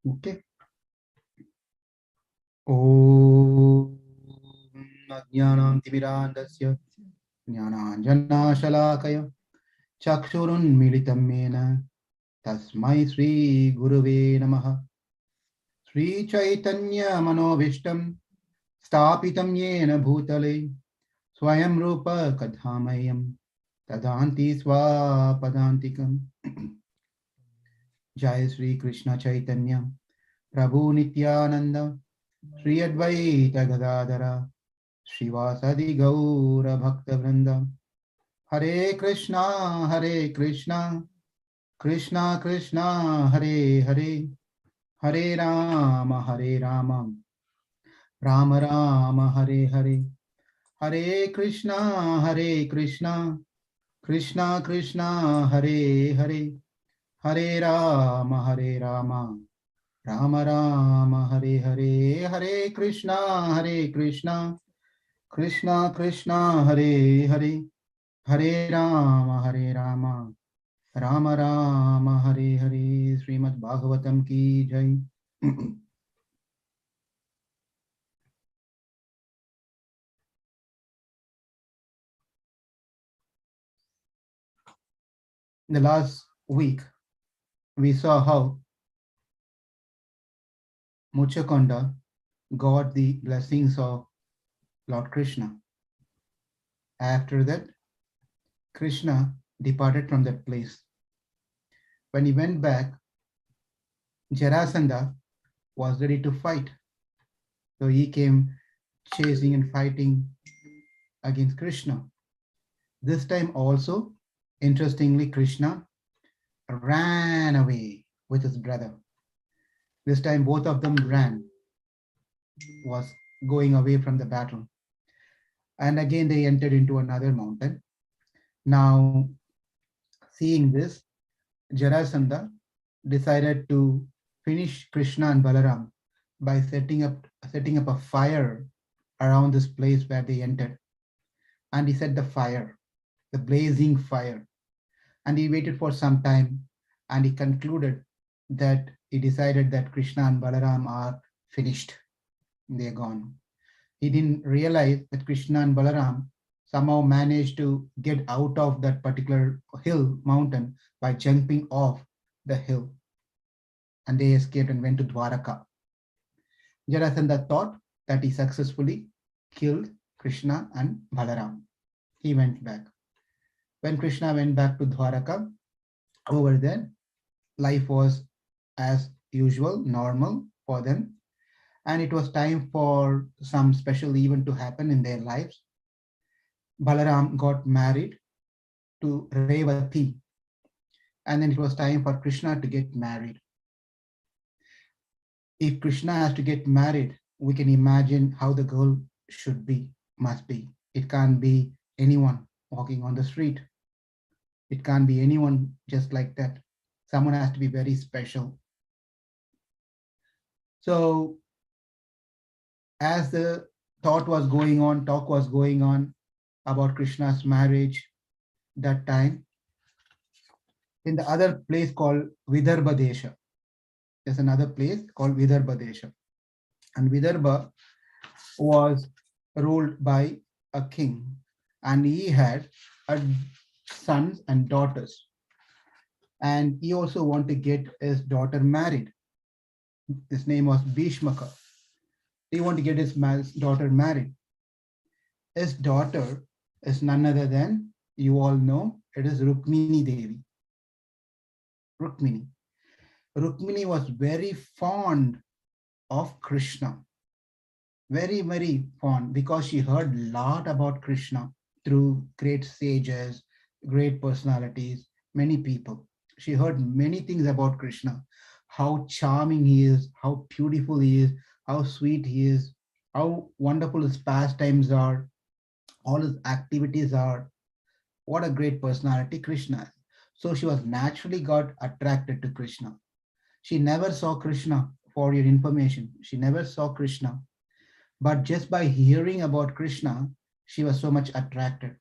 Okay. Om Ajnanam Timirandasya Jnananjana Shalakaya Chakshurun Militam Mena Tasmai Sri Guruve Namaha Sri Chaitanya Manovishtam Stapitam Yena Bhutale Swayam Rupa Kadhamayam Tadanti Swapadantikam Jai Sri Krishna Chaitanya Prabhu Nityananda Sri Advaita Gadadara Srivasadi Gaura Bhakta Vrinda Hare Krishna Krishna Krishna Hare Hare Hare Rama Rama Rama Hare Hare Hare Krishna Krishna Krishna Hare Hare Hare Rama Rama Rama Hare Hare Hare Krishna Krishna Krishna Hare Hare Hare Rama Rama Rama Hare Hare. Srimad Bhagavatam ki jai. In the last week, we saw how Muchakonda got the blessings of Lord Krishna. After that, Krishna departed from that place. When he went back, Jarasandha was ready to fight. So he came chasing and fighting against Krishna. This time also, interestingly, Krishna ran away with his brother. This time both of them ran, was going away from the battle. And again they entered into another mountain. Now, seeing this, Jarasandha decided to finish Krishna and Balaram by setting up a fire around this place where they entered. And he set the fire, the blazing fire. And he waited for some time and he concluded that he decided that Krishna and Balaram are finished. They're gone. He didn't realize that Krishna and Balaram somehow managed to get out of that particular hill mountain by jumping off the hill. And they escaped and went to Dwaraka. Jarasandha thought that he successfully killed Krishna and Balaram. He went back. When Krishna went back to Dwaraka, over there, life was as usual, normal for them. And it was time for some special event to happen in their lives. Balaram got married to Revati. And then it was time for Krishna to get married. If Krishna has to get married, we can imagine how the girl must be. It can't be anyone walking on the street. It can't be anyone just like that. Someone has to be very special. So as the talk was going on about Krishna's marriage that time, in the other place called Vidarbha Desha. There's another place called Vidarbha Desha. And Vidarbha was ruled by a king. And he had sons and daughters. And he also wanted to get his daughter married. His name was Bhishmaka. He wanted to get his daughter married. His daughter is none other than, you all know, it is Rukmini Devi. Rukmini. Rukmini was very fond of Krishna. Very, very fond, because she heard a lot about Krishna through great sages, great personalities, many people. She heard many things about Krishna, how charming he is, how beautiful he is, how sweet he is, how wonderful his pastimes are, all his activities are. What a great personality Krishna is. So she was naturally got attracted to Krishna. She never saw Krishna, for your information. She never saw Krishna. But just by hearing about Krishna, she was so much attracted.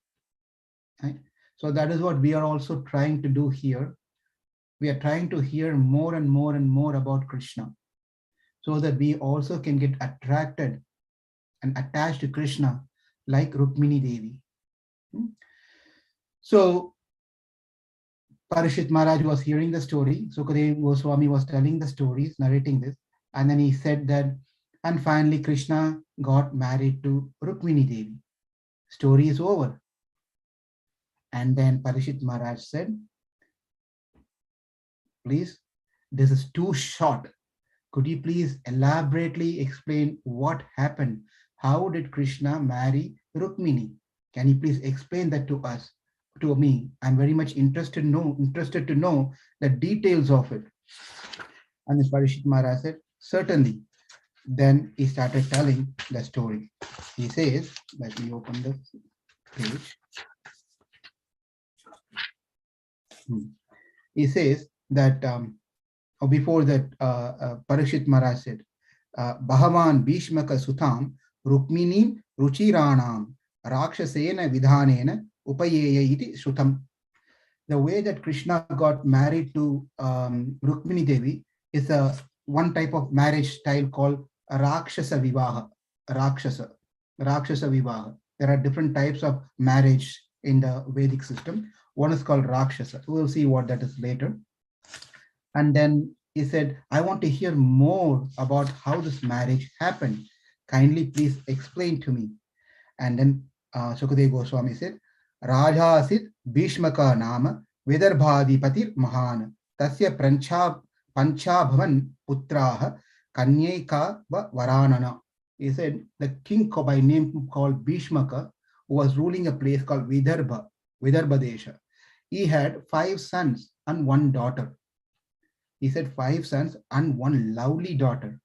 Right? So that is what we are also trying to do here. We are trying to hear more and more and more about Krishna. so that we also can get attracted and attached to Krishna like Rukmini Devi. So Parishit Maharaj was hearing the story. Sukadeva Goswami was telling the stories, narrating this. And then he said that, and finally Krishna got married to Rukmini Devi. Story is over. And then Parishit Maharaj said, please, this is too short. Could you please elaborately explain what happened? How did Krishna marry Rukmini? Can you please explain that to us, to me? I'm very much interested to know the details of it. And then Parishit Maharaj said, certainly. Then he started telling the story. He says, let me open the page. He says that, before that, Parishit Maharaj said, Bhagavan Bhishmaka Sutam Rukmini Ruchiranam Rakshasena Vidhanena Upayeya iti Sutam. The way that Krishna got married to Rukmini Devi is one type of marriage style called Rakshasa Vivaha. Rakshasa Vivaha. There are different types of marriage in the Vedic system. One is called Rakshasa. We'll see what that is later. And then he said, I want to hear more about how this marriage happened. Kindly please explain to me. And then Sukadeva Goswami said, Rajasit Bhishmaka Nama Vidarbhadipatir Mahan Tasya Panchabhavan Putraha Kanyeka Varanana. He said, the king by name called Bhishmaka, who was ruling a place called Vidarbha Desha. He had 5 sons and 1 daughter. He said 5 sons and 1 lovely daughter,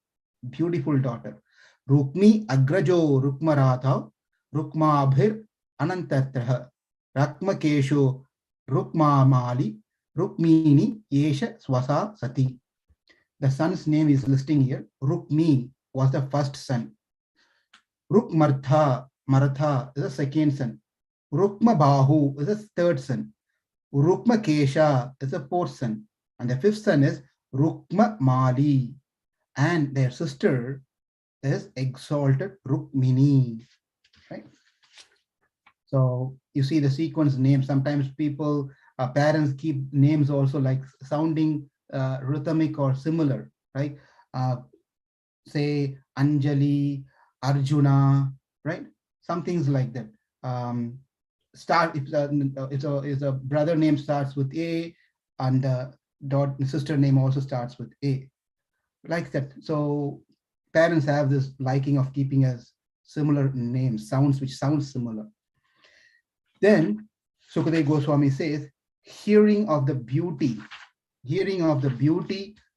beautiful daughter. Rukmi Agrajo Rukmaratha Rukmabhir Anantartraha Rakmakesho Rukmamali Rukmini Yesha Swasa Sati. The son's name is listing here. Rukmi was the first son. Rukmartha is the second son. Rukmabahu is the third son. Rukmakesha is the fourth son. And the 5th son is Rukma Mali. And their sister is exalted Rukmini. Right? So you see the sequence name. Sometimes people, parents keep names also like sounding rhythmic or similar, right? Say Anjali, Arjuna, right? Some things like that. If a brother name starts with A, and the sister name also starts with A, like that. So parents have this liking of keeping as similar names, which sounds similar. Then Sukadeva Goswami says, hearing of the beauty,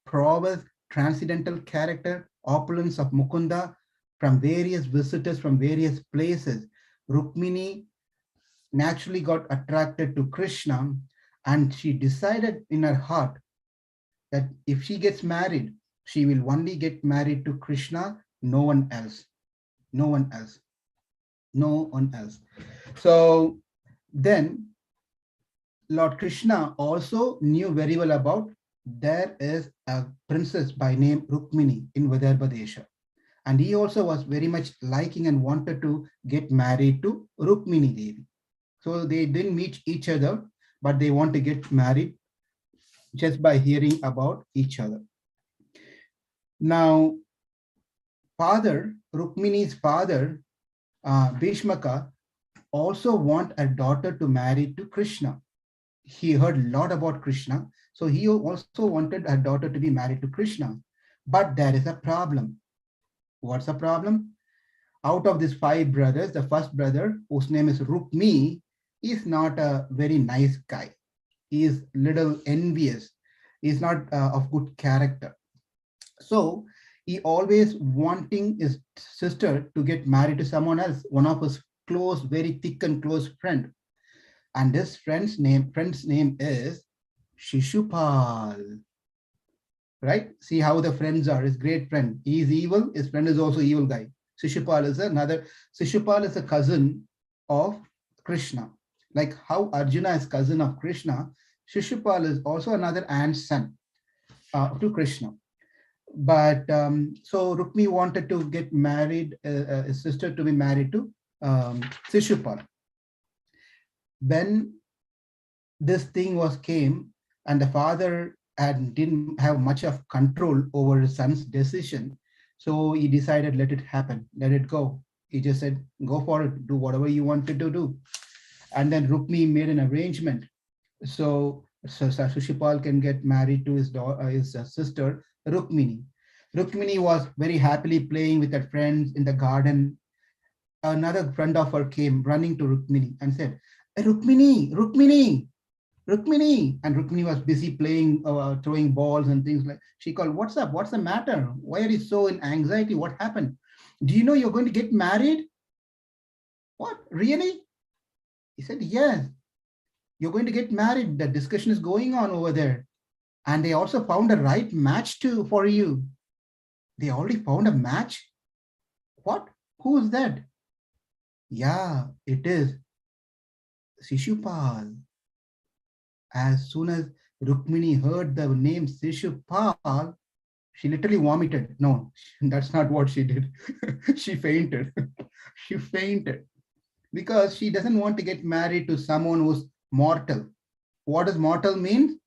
prowess, transcendental character, opulence of Mukunda from various visitors from various places, Rukmini naturally got attracted to Krishna, and she decided in her heart that if she gets married, she will only get married to Krishna, no one else. So then Lord Krishna also knew very well about there is a princess by name Rukmini in Vidarbha Desha. And he also was very much liking and wanted to get married to Rukmini Devi. So they didn't meet each other, but they want to get married just by hearing about each other. Now, Rukmini's father, Bhishmaka, also want a daughter to marry to Krishna. He heard a lot about Krishna, so he also wanted a daughter to be married to Krishna. But there is a problem. What's the problem? Out of these 5 brothers, the first brother, whose name is Rukmi, is not a very nice guy. He is little envious. He is not of good character. So he always wanting his sister to get married to someone else, one of his close, very thick and close friend. And this friend's name is Shishupal. Right? See how the friends are. His great friend. He is evil. His friend is also evil guy. Shishupal is a cousin of Krishna. Like how Arjuna is cousin of Krishna, Shishupal is also another aunt's son to Krishna. But so Rukmi wanted to get married, his sister to be married to Shishupal. When this thing was came, and the father didn't have much of control over his son's decision, so he decided, let it happen, let it go. He just said, go for it, do whatever you want to do. And then Rukmi made an arrangement. So Shishupal can get married to his sister Rukmini. Rukmini was very happily playing with her friends in the garden. Another friend of her came running to Rukmini and said, Rukmini, Rukmini, Rukmini. And Rukmini was busy playing, throwing balls and things like. She called, what's up? What's the matter? Why are you so in anxiety? What happened? Do you know you're going to get married? What? Really? He said, yes, you're going to get married. The discussion is going on over there. And they also found a right match for you. They already found a match? What? Who's that? Yeah, it is Shishupal. As soon as Rukmini heard the name Shishupal, she literally vomited. No, that's not what she did. She fainted. She fainted because she doesn't want to get married to someone who's mortal. What does mortal mean?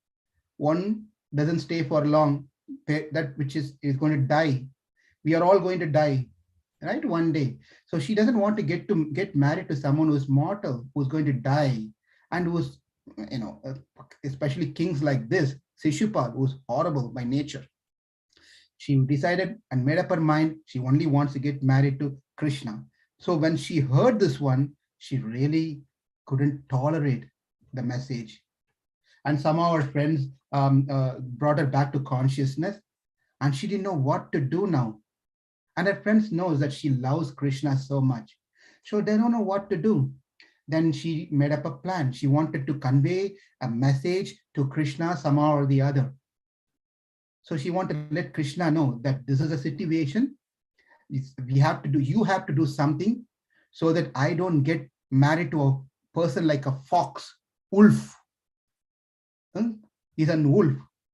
One doesn't stay for long. That which is going to die. We are all going to die, right? One day. So she doesn't want to get married to someone who's mortal, who's going to die, and who's, especially kings like this, Shishupal, who's horrible by nature. She decided and made up her mind she only wants to get married to Krishna. So when she heard this one, she really couldn't tolerate the message. And somehow her friends brought her back to consciousness, and she didn't know what to do now. And her friends knows that she loves Krishna so much. So they don't know what to do. Then she made up a plan. She wanted to convey a message to Krishna somehow or the other. So she wanted to let Krishna know that this is a situation. You have to do something so that I don't get married to a person like a fox, wolf. He's a wolf.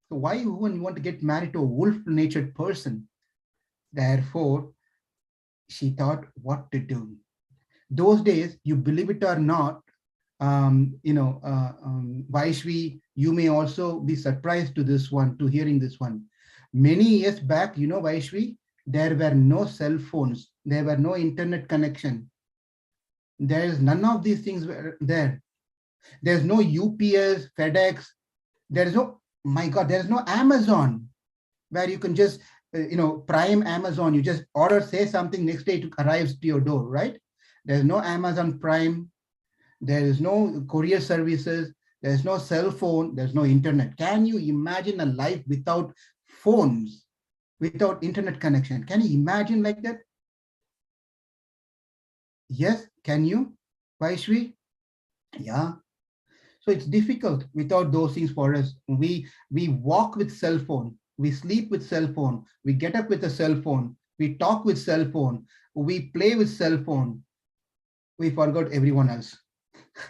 So why would you want to get married to a wolf-natured person? Therefore, she thought what to do. Those days, you believe it or not, Vaishvi, you may also be surprised to hearing this one. Many years back, Vaishvi, there were no cell phones, there were no internet connection. There is none of these things were there. There's no UPS, FedEx. There's no, my God, there's no Amazon where you can just, Prime Amazon. You just order, say something, next day it arrives to your door, right? There's no Amazon Prime. There is no courier services. There's no cell phone. There's no internet. Can you imagine a life without phones, without internet connection? Can you imagine like that? Yes, can you, Vaishvi? Yeah. So it's difficult without those things for us. We walk with cell phone. We sleep with cell phone. We get up with a cell phone. We talk with cell phone. We play with cell phone. We forgot everyone else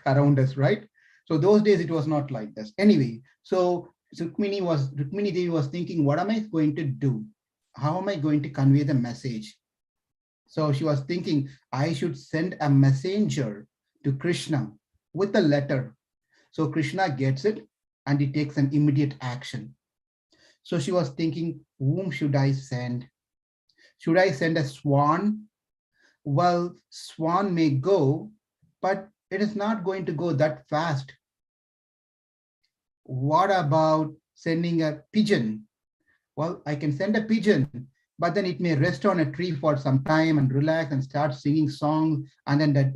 around us, right? So those days it was not like this. Anyway, so Rukmini Devi was thinking, what am I going to do? How am I going to convey the message? So she was thinking, I should send a messenger to Krishna with a letter. So Krishna gets it and he takes an immediate action. So she was thinking, whom should I send? Should I send a swan? Well, swan may go, but it is not going to go that fast. What about sending a pigeon? Well, I can send a pigeon, but then it may rest on a tree for some time and relax and start singing songs, and then that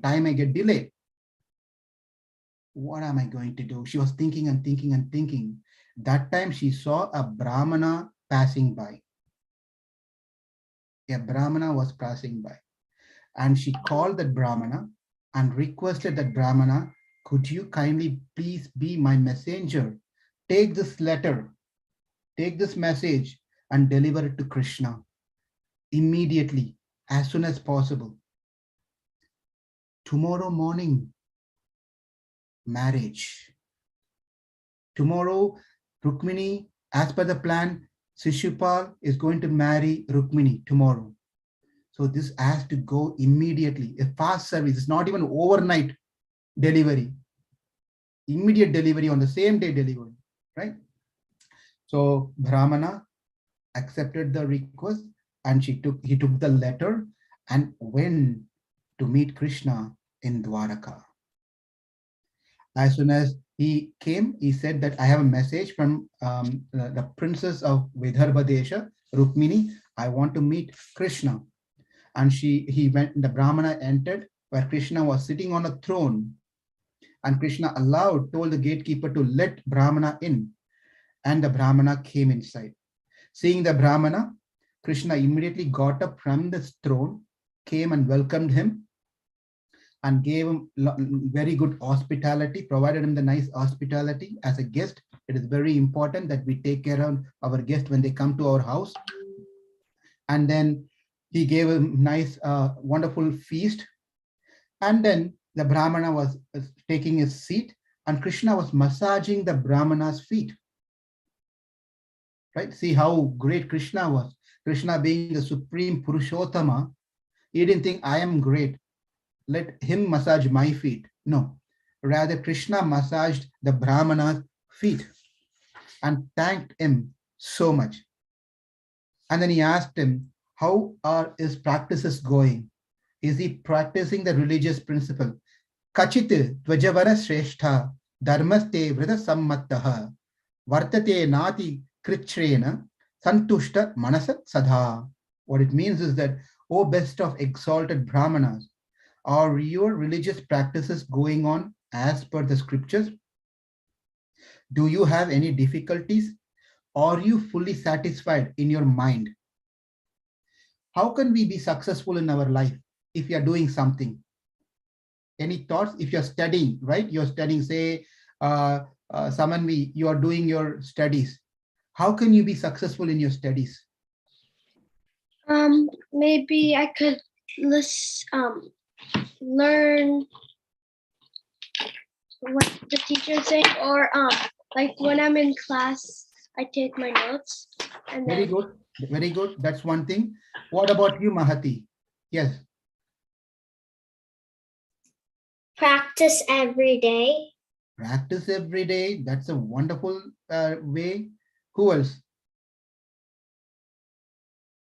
time may get delayed. What am I going to do? She was thinking and thinking and thinking. That time she saw a Brahmana passing by. A Brahmana was passing by. And she called that Brahmana and requested that Brahmana, could you kindly please be my messenger? Take this letter, take this message and deliver it to Krishna immediately, as soon as possible. Tomorrow morning, marriage. Tomorrow, Rukmini, as per the plan, Shishupal is going to marry Rukmini tomorrow. So this has to go immediately. A fast service. It's not even overnight delivery. Immediate delivery on the same day delivery, right? So Brahmana accepted the request and he took the letter and went to meet Krishna in Dwaraka. As soon as he came, he said that I have a message from the princess of Vidarbha Desha, Rukmini. I want to meet Krishna. And he went, the Brahmana entered where Krishna was sitting on a throne. And Krishna told the gatekeeper to let Brahmana in. And the Brahmana came inside. Seeing the Brahmana, Krishna immediately got up from the throne, came and welcomed him and gave him very good hospitality, provided him the nice hospitality as a guest. It is very important that we take care of our guests when they come to our house. And then he gave a nice, wonderful feast. And then the Brahmana was taking his seat and Krishna was massaging the Brahmana's feet. Right? See how great Krishna was. Krishna being the supreme Purushottama, he didn't think I am great. Let him massage my feet. No. Rather, Krishna massaged the Brahmana's feet and thanked him so much. And then he asked him, how are his practices going? Is he practicing the religious principle? Kachit dvajavara shrestha dharmaste vrita sammattaha vartate nati krichrena santushta manasa sadha. What it means is that, O best of exalted Brahmanas, are your religious practices going on as per the scriptures? Do you have any difficulties? Are you fully satisfied in your mind? How can we be successful in our life if you are doing something? Any thoughts? If you're studying, right? You're studying, say, Samanvi, you are doing your studies. How can you be successful in your studies? Maybe I could learn what the teacher's saying, or like when I'm in class, I take my notes. And very good, very good. That's one thing. What about you, Mahati? Yes. Practice every day. Practice every day. That's a wonderful way. Who else?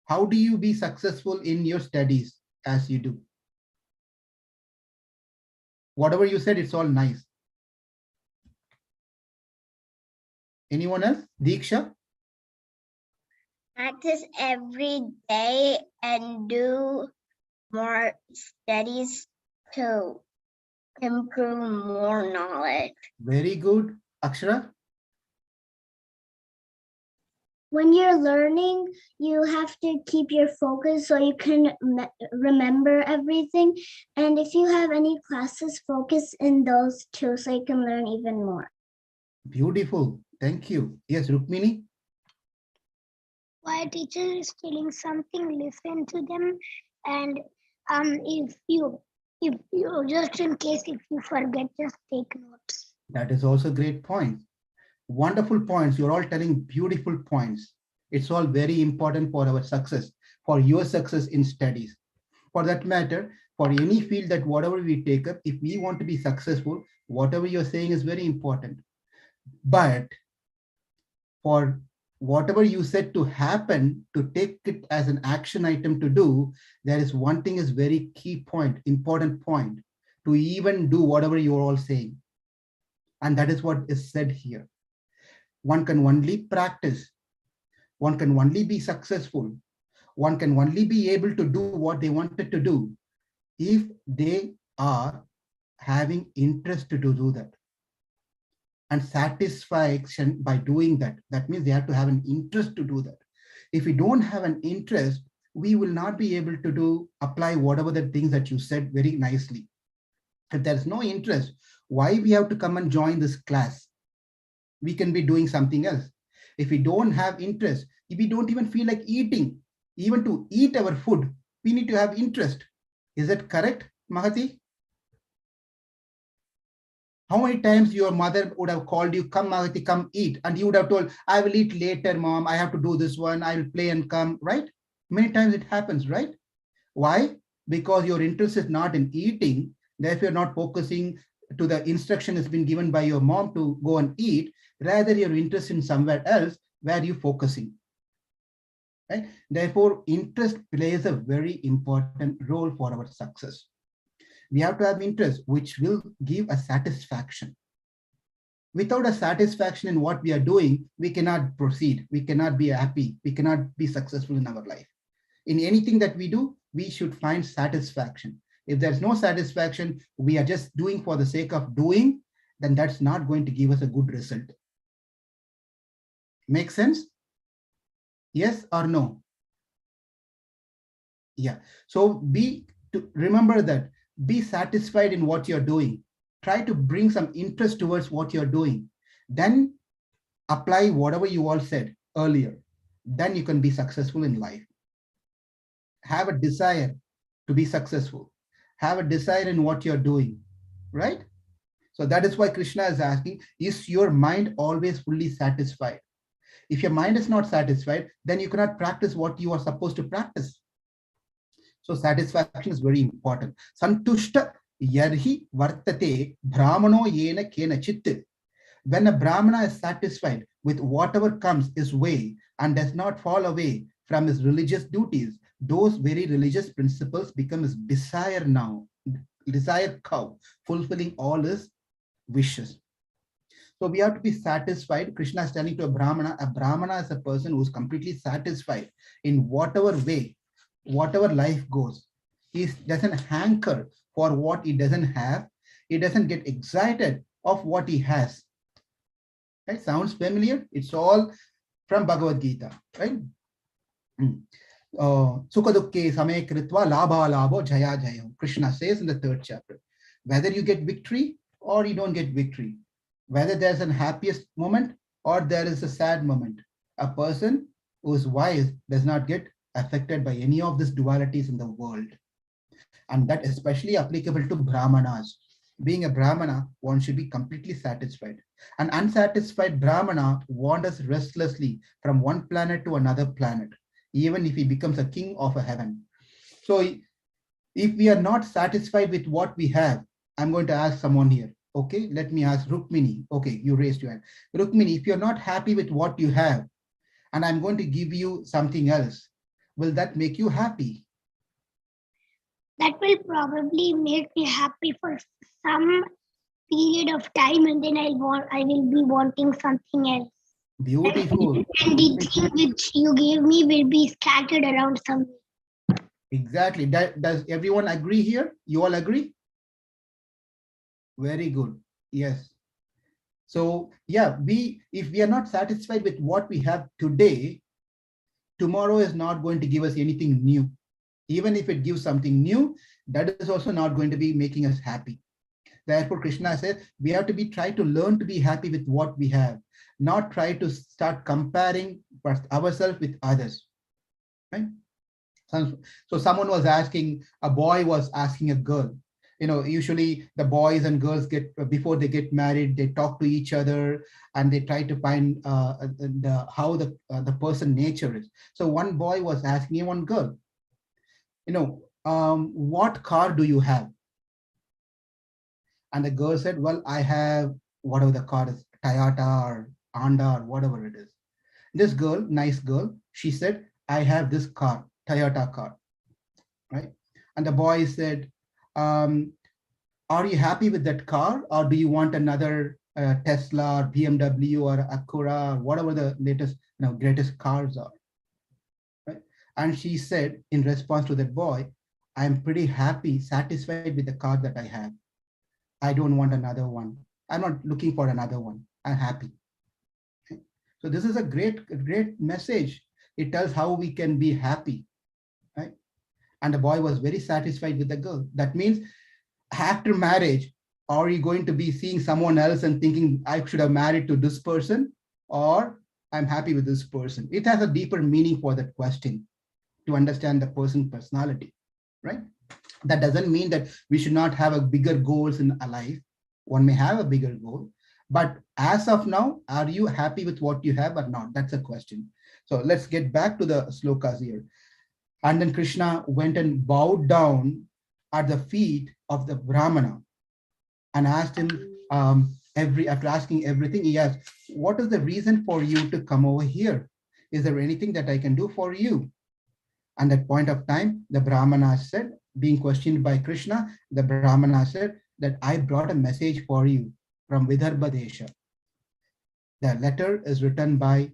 How do you be successful in your studies as you do? Whatever you said, it's all nice. Anyone else? Diksha? Practice every day and do more studies to improve more knowledge. Very good. Akshara? When you're learning, you have to keep your focus so you can remember everything. And if you have any classes, focus in those too so you can learn even more. Beautiful. Thank you. Yes, Rukmini? While teacher is telling something, listen to them. And if you just in case if you forget, just take notes. That is also a great point. Wonderful points. You're all telling beautiful points. It's all very important for our success, for your success in studies. For that matter, for any field that whatever we take up, if we want to be successful, whatever you're saying is very important. But for whatever you said to happen, to take it as an action item to do, there is one thing is very key point, important point, to even do whatever you're all saying. And that is what is said here. One can only practice. One can only be successful. One can only be able to do what they wanted to do if they are having interest to do that. And satisfaction by doing that. That means they have to have an interest to do that. If we don't have an interest, we will not be able to apply whatever the things that you said very nicely. If there's no interest, why we have to come and join this class? We can be doing something else. If we don't have interest, if we don't even feel like eating, even to eat our food, we need to have interest. Is that correct, Mahati? How many times your mother would have called you, come Magati, come eat, and you would have told, I will eat later, mom, I have to do this one, I will play and come, right? Many times it happens, right? Why? Because your interest is not in eating, therefore you're not focusing to the instruction has been given by your mom to go and eat, rather you're interested in somewhere else where you're focusing. Right? Therefore, interest plays a very important role for our success. We have to have interest, which will give a satisfaction. Without a satisfaction in what we are doing, we cannot proceed. We cannot be happy. We cannot be successful in our life. In anything that we do, we should find satisfaction. If there's no satisfaction, we are just doing for the sake of doing, then that's not going to give us a good result. Make sense? Yes or no? Yeah. So remember that, be satisfied in what you're doing. Try to bring some interest towards what you're doing. Then apply whatever you all said earlier. Then you can be successful in life. Have a desire to be successful. Have a desire in what you're doing, right? So that is why Krishna is asking, is your mind always fully satisfied? If your mind is not satisfied, then you cannot practice what you are supposed to practice. So satisfaction is very important. Santushta yarhi vartate brahmano yena kena chitte. When a brahmana is satisfied with whatever comes his way and does not fall away from his religious duties, those very religious principles become his desire now, desire cow, fulfilling all his wishes. So we have to be satisfied. Krishna is telling to a brahmana is a person who is completely satisfied in whatever way, whatever life goes. He doesn't hanker for what he doesn't have. He doesn't get excited of what he has. Right? Sounds familiar? It's all from Bhagavad Gita, right? Sukha dukkhe same kritva labha labho jaya jaya. Krishna says in the 3rd chapter, whether you get victory or you don't get victory, whether there's an happiest moment or there is a sad moment, a person who is wise does not get affected by any of these dualities in the world. And that is especially applicable to Brahmanas. Being a Brahmana, one should be completely satisfied. An unsatisfied Brahmana wanders restlessly from one planet to another planet, even if he becomes a king of a heaven. So if we are not satisfied with what we have, I'm going to ask someone here. Okay, let me ask Rukmini. Okay, you raised your hand. Rukmini, if you're not happy with what you have, and I'm going to give you something else, will that make you happy? That will probably make me happy for some period of time, and then I will be wanting something else. Beautiful. And the thing which you gave me will be scattered around somewhere. Exactly. Does everyone agree here? You all agree? Very good. Yes. So yeah, if we are not satisfied with what we have today, tomorrow is not going to give us anything new. Even if it gives something new, that is also not going to be making us happy. Therefore, Krishna says we have to try to learn to be happy with what we have, not try to start comparing ourselves with others. Right? So someone was asking, a boy was asking a girl, usually the boys and girls before they get married, they talk to each other and they try to find how the person nature is. So one boy was asking one girl, what car do you have? And the girl said, well, I have whatever the car is, Toyota or Honda or whatever it is. This girl, nice girl, she said, I have this car, Toyota car, right? And the boy said, are you happy with that car, or do you want another Tesla or BMW or Acura or whatever the latest, greatest cars are? Right? And she said, in response to that boy, I'm pretty happy, satisfied with the car that I have. I don't want another one. I'm not looking for another one. I'm happy. Okay? So this is a great message. It tells how we can be happy, right? And the boy was very satisfied with the girl. That means after marriage, are you going to be seeing someone else and thinking I should have married to this person, or I'm happy with this person? It has a deeper meaning for that question to understand the person's personality, right? That doesn't mean that we should not have a bigger goals in our life. One may have a bigger goal, but as of now, are you happy with what you have or not? That's a question. So let's get back to the slokas here. And then Krishna went and bowed down at the feet of the Brahmana and asked him, after asking everything, he asked, what is the reason for you to come over here? Is there anything that I can do for you? And at point of time, the Brahmana said, being questioned by Krishna, the Brahmana said that I brought a message for you from Vidarbha Desha. The letter is written by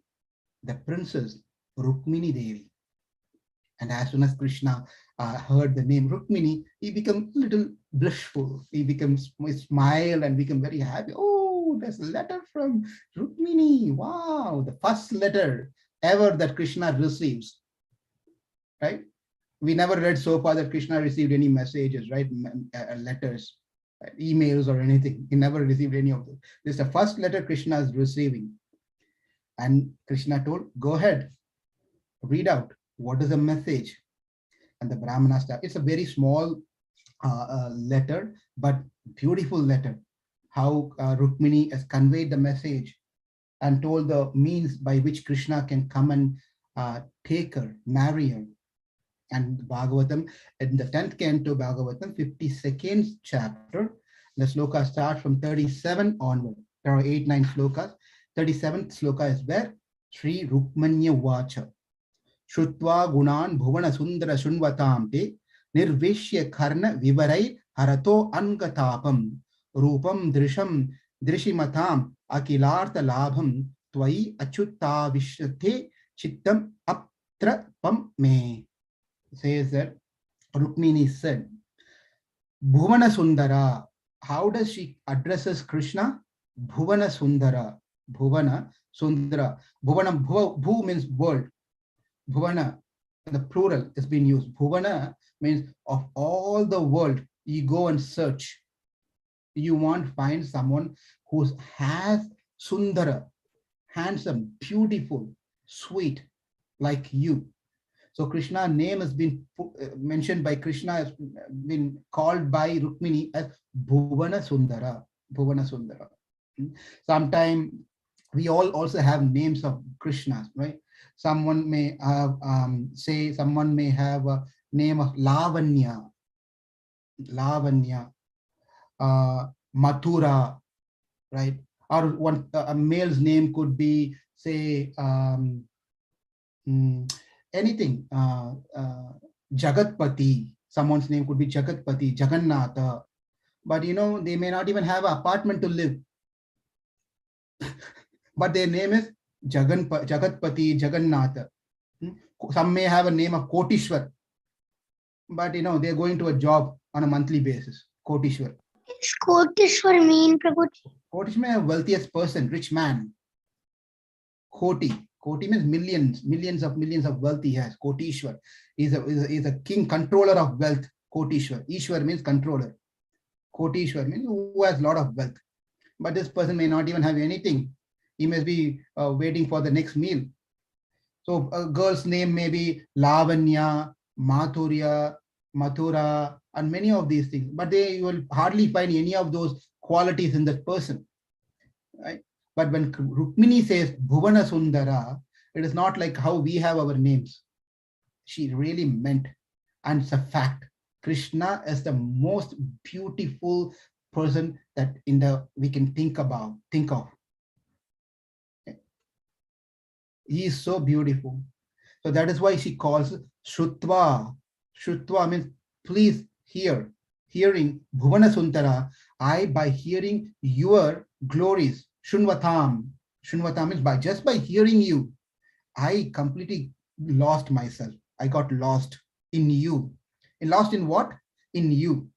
the princess Rukmini Devi. And as soon as Krishna heard the name Rukmini, he became a little blissful. He smiled and became very happy. Oh, there's a letter from Rukmini. Wow, the first letter ever that Krishna receives. Right? We never read so far that Krishna received any messages, right? Letters, emails or anything. He never received any of those. This is the first letter Krishna is receiving. And Krishna told, go ahead, read out. What is the message? And the Brahmana started. It's a very small letter, but beautiful letter. How Rukmini has conveyed the message and told the means by which Krishna can come and take her, marry her. And Bhagavatam, in the 10th Canto Bhagavatam, 52nd chapter, the sloka starts from 37 onward. There are 8-9 slokas. 37th sloka is where Sri Rukmanya Vacha. Shutva Gunan Bhuvana Sundara Shunvatam Te Nirvishya Karna Vivarai Harato Angatapam Rupam Drisham Drishimatam Akilartha Labham Twai Achutta Vishyate Chittam Aptrapam Me. Says that Rukmini said, Bhuvana Sundara. How does she addresses Krishna? Bhuvana Sundara. Bhuvana Sundara. Bhuvana, Bhu means world. Bhuvana, the plural is being used. Bhuvana means of all the world, you go and search. You want to find someone who has Sundara, handsome, beautiful, sweet, like you. So Krishna's name has been mentioned by Krishna, has been called by Rukmini as Bhuvana Sundara. Bhuvana Sundara. Sometimes we all also have names of Krishnas, right? Someone may have, someone may have a name of Lavanya, Mathura, right? Or one a male's name could be, say, anything. Jagatpati. Someone's name could be Jagatpati, Jagannatha. But they may not even have an apartment to live. But their name is Jagatpati, Jagannatha. Some may have a name of Kotishwar. But they're going to a job on a monthly basis. Kotishwar. Does Kotishwar mean, Prabhuji? Kotishwar means wealthiest person, rich man. Koti means millions of wealth he has. Kotishwar is a king, controller of wealth. Kotishwar. Ishwar means controller. Kotishwar means who has a lot of wealth. But this person may not even have anything. He must be waiting for the next meal. So a girl's name may be Lavanya, Mathura, and many of these things. But you will hardly find any of those qualities in that person. Right? But when Rukmini says Bhuvana Sundara, it is not like how we have our names. She really meant, and it's a fact. Krishna is the most beautiful person that we can think of. He is so beautiful. So that is why she calls Shrutva. Shrutva means please hear. Hearing Bhuvana Sundara, by hearing your glories. Shunvatam. Shunvatam means just by hearing you, I completely lost myself. I got lost in you. And lost in what? In you.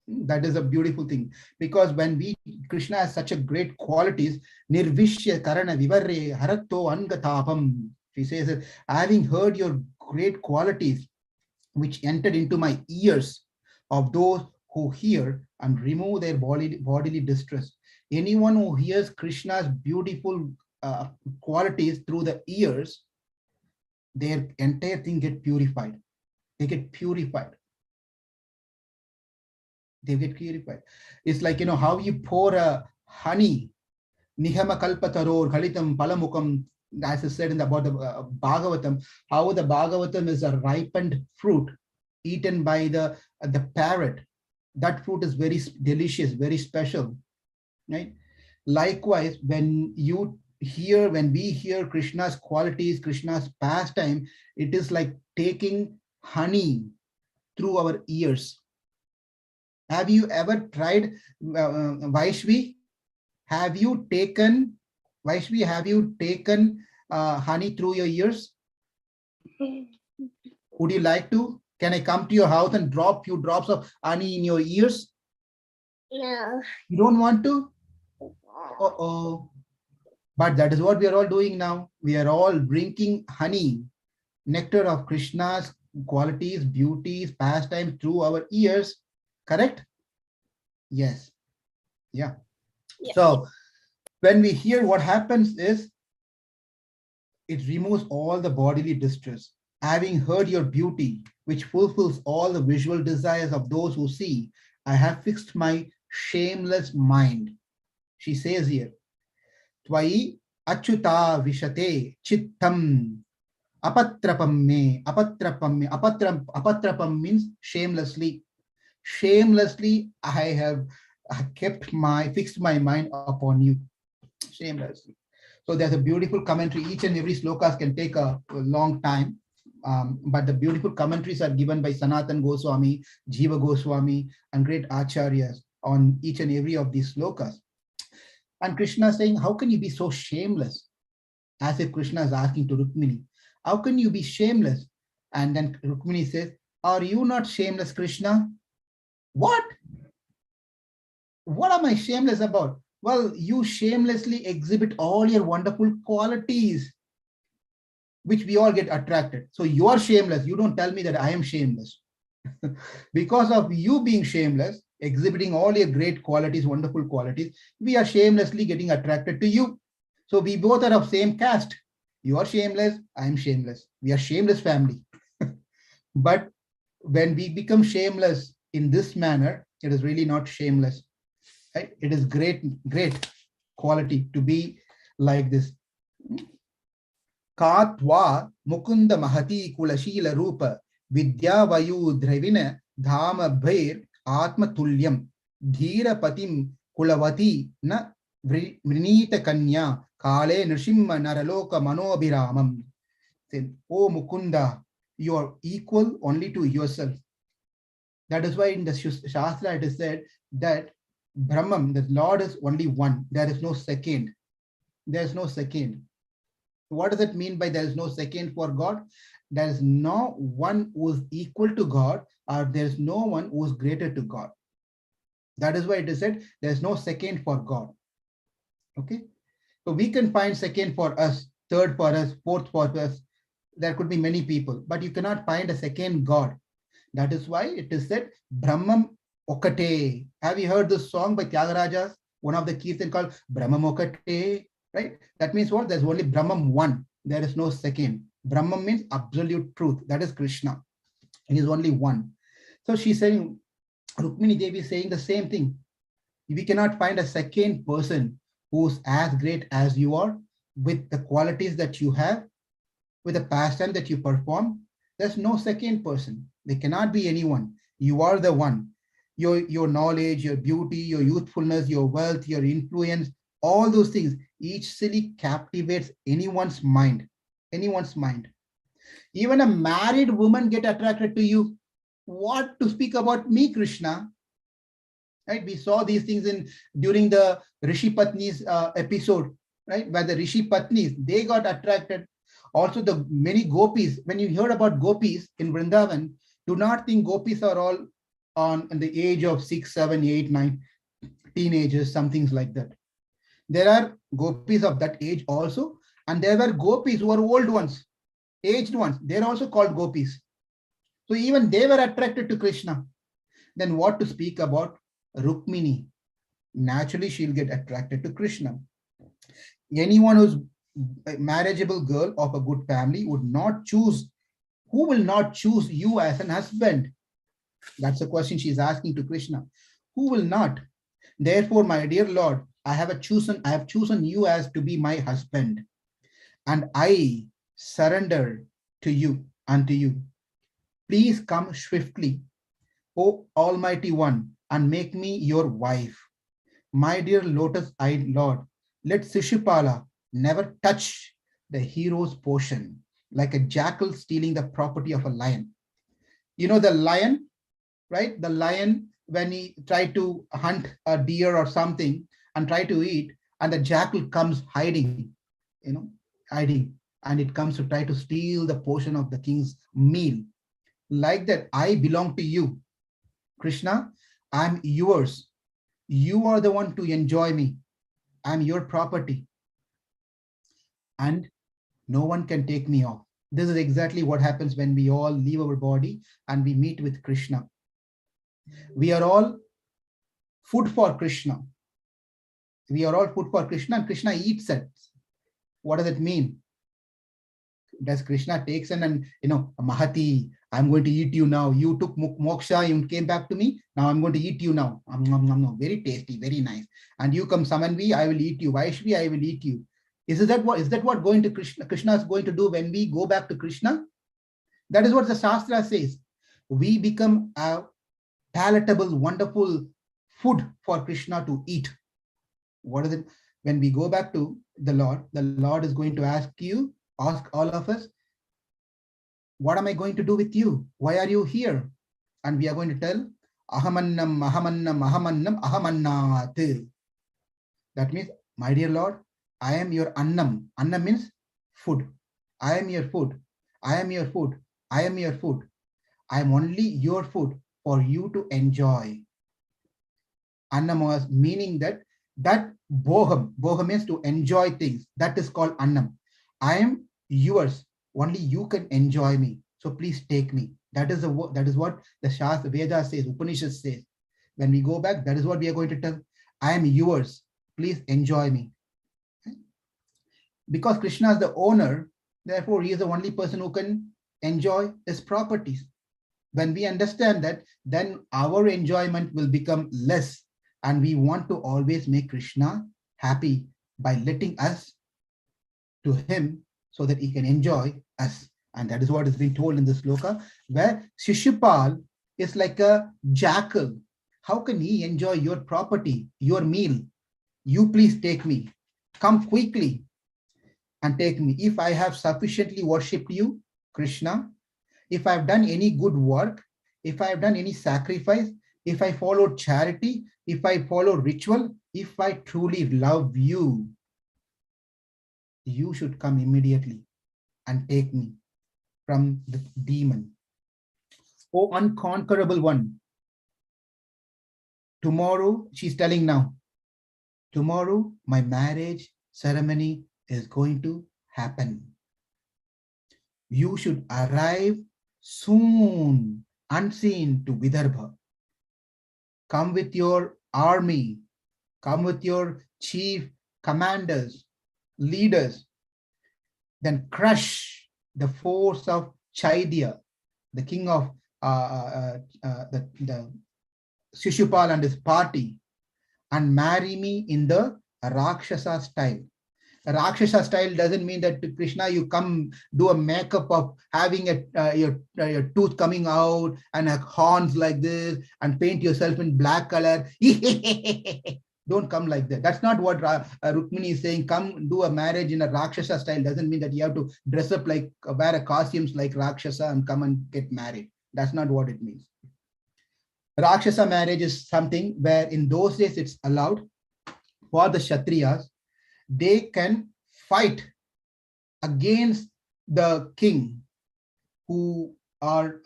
That is a beautiful thing. Because when Krishna has such a great qualities, Nirvishya Karana Vivarre Harato Angatapam. She says, having heard your great qualities, which entered into my ears of those who hear and remove their bodily distress. Anyone who hears Krishna's beautiful qualities through the ears, their entire thing get purified. They get purified. They get purified. It's like, how you pour a honey, nihama kalpataror khalitam palamukam, as I said about the Bhagavatam, how the Bhagavatam is a ripened fruit eaten by the parrot. That fruit is very delicious, very special, right? Likewise, when we hear Krishna's qualities, Krishna's pastime, it is like taking honey through our ears. Have you ever tried, Vaishvi? Have you taken honey through your ears? Would you like to? Can I come to your house and drop few drops of honey in your ears? No. You don't want to? Uh-oh. But that is what we are all doing now. We are all drinking honey, nectar of Krishna's qualities, beauties, pastimes through our ears. Correct? Yes. Yeah. So when we hear, what happens is it removes all the bodily distress. Having heard your beauty, which fulfills all the visual desires of those who see, I have fixed my shameless mind. She says here, Tvai achyuta vishate chittam apatrapam me, apatrapam means shamelessly. Shamelessly, I have fixed my mind upon you. Shamelessly. So there's a beautiful commentary. Each and every slokas can take a long time. But the beautiful commentaries are given by Sanatan Goswami, Jiva Goswami, and great acharyas on each and every of these slokas. And Krishna is saying, how can you be so shameless? As if Krishna is asking to Rukmini, how can you be shameless? And then Rukmini says, are you not shameless, Krishna? What? What am I shameless about? Well, you shamelessly exhibit all your wonderful qualities, which we all get attracted. So you are shameless. You don't tell me that I am shameless. Because of you being shameless, exhibiting all your great qualities, wonderful qualities, we are shamelessly getting attracted to you. So we both are of same caste. You are shameless, I am shameless. We are shameless family. But when we become shameless in this manner, it is really not shameless. Right? It is great quality to be like this. Katwa mukunda mahati kulashila rupa vidya vayu dravina dhama bhair atma tulyam dhira patim kulavati na vrinita kanya kale nrsimha naraloka manobhiramam. Oh Mukunda, you are equal only to yourself. That is why in the Shastra it is said that Brahman, the Lord, is only one. There is no second. There is no second. What does it mean by there is no second for God? There is no one who is equal to God, or there is no one who is greater to God. That is why it is said there is no second for God. Okay. So we can find second for us, third for us, fourth for us. There could be many people, but you cannot find a second God. That is why it is said Brahmam Okate. Have you heard this song by Tyagarajas? One of the Kirtan called Brahmam Okate, right? That means what? There's only Brahmam one. There is no second. Brahmam means absolute truth. That is Krishna. He is only one. So she's saying, Rukmini Devi is saying the same thing. We cannot find a second person who's as great as you are, with the qualities that you have, with the pastime that you perform. There's no second person. There cannot be anyone. You are the one. Your knowledge, your beauty, your youthfulness, your wealth, your influence, all those things easily captivates anyone's mind. Anyone's mind. Even a married woman get attracted to you. What to speak about me, Krishna? Right? We saw these things during the Rishi Patni's episode, right? Where the Rishi Patnis, they got attracted. Also the many gopis, when you heard about gopis in Vrindavan, do not think gopis are all in the age of 6, 7, 8, 9, teenagers, some things like that. There are gopis of that age also, and there were gopis who are old ones, aged ones. They're also called gopis. So even they were attracted to Krishna. Then what to speak about Rukmini? Naturally, she'll get attracted to Krishna. Anyone who's a marriageable girl of a good family would not choose. Who will not choose you as an husband? That's the question she's asking to Krishna. Who will not? Therefore, my dear Lord, I have chosen you as to be my husband, and I surrender to you, unto you. Please come swiftly, O Almighty One, and make me your wife. My dear lotus-eyed Lord, let Sishupala never touch the hero's portion, like a jackal stealing the property of a lion. You know the lion, right? The lion, when he tried to hunt a deer or something and try to eat, and the jackal comes hiding, hiding, and it comes to try to steal the portion of the king's meal. Like that, I belong to you, Krishna. I'm yours. You are the one to enjoy me. I'm your property, and no one can take me off. This is exactly what happens when we all leave our body and we meet with Krishna. We are all food for Krishna. We are all food for Krishna, and Krishna eats it. What does it mean? Does Krishna takes in and, Mahati, I'm going to eat you now. You took moksha, you came back to me. Now I'm going to eat you now. Very tasty, very nice. And you come summon me, I will eat you. Vaishvi, I will eat you. Is that what going to Krishna is going to do when we go back to Krishna? That is what the Shastra says. We become a palatable, wonderful food for Krishna to eat. What is it? When we go back to the Lord is going to ask all of us, what am I going to do with you? Why are you here? And we are going to tell, Ahamannam, Ahamannam, Ahamannam, Ahamannat. That means, my dear Lord, I am your Annam. Annam means food. I am your food. I am your food. I am your food. I am only your food for you to enjoy. Annam was meaning that boham means to enjoy things. That is called Annam. I am yours. Only you can enjoy me. So please take me. That is what the Shastra, Veda says, Upanishad says. When we go back, that is what we are going to tell. I am yours. Please enjoy me. Because Krishna is the owner, therefore he is the only person who can enjoy his properties. When we understand that, then our enjoyment will become less, and we want to always make Krishna happy by letting us to him so that he can enjoy us. And that is what has been told in this sloka, where Shishupal is like a jackal. How can he enjoy your property, your meal? You please take me. Come quickly and take me. If I have sufficiently worshipped you, Krishna, if I have done any good work, if I have done any sacrifice, if I followed charity, if I follow ritual, if I truly love you, you should come immediately and take me from the demon. O unconquerable one, tomorrow, she's telling now, tomorrow my marriage ceremony is going to happen. You should arrive soon, unseen, to Vidarbha. Come with your army, come with your chief commanders, leaders, then crush the force of Chaidya, the king of the Shishupal and his party, and marry me in the Rakshasa style. Rakshasa style doesn't mean that, Krishna, you come do a makeup of having your tooth coming out and horns like this and paint yourself in black color. Don't come like that. That's not what Rukmini is saying. Come do a marriage in a Rakshasa style doesn't mean that you have to dress up like, wear a costumes like Rakshasa and come and get married. That's not what it means. Rakshasa marriage is something where in those days it's allowed for the Kshatriyas. They can fight against the king who are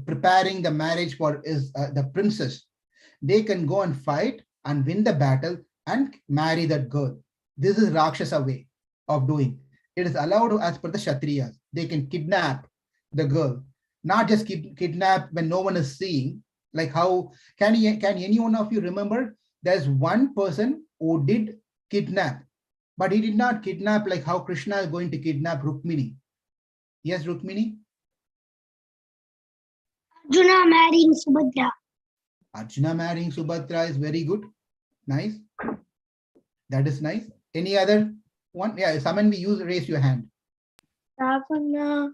preparing the marriage for the princess. They can go and fight and win the battle and marry that girl. This is Rakshasa way of doing. It is allowed as per the Kshatriyas. They can kidnap the girl, not just kidnap when no one is seeing. Like how, can any one of you remember there's one person who did kidnap, but he did not kidnap like how Krishna is going to kidnap Rukmini. Yes, Rukmini? Arjuna marrying Subhadra. Arjuna marrying Subhadra is very good. Nice. That is nice. Any other one? Yeah, someone raise your hand. Ravana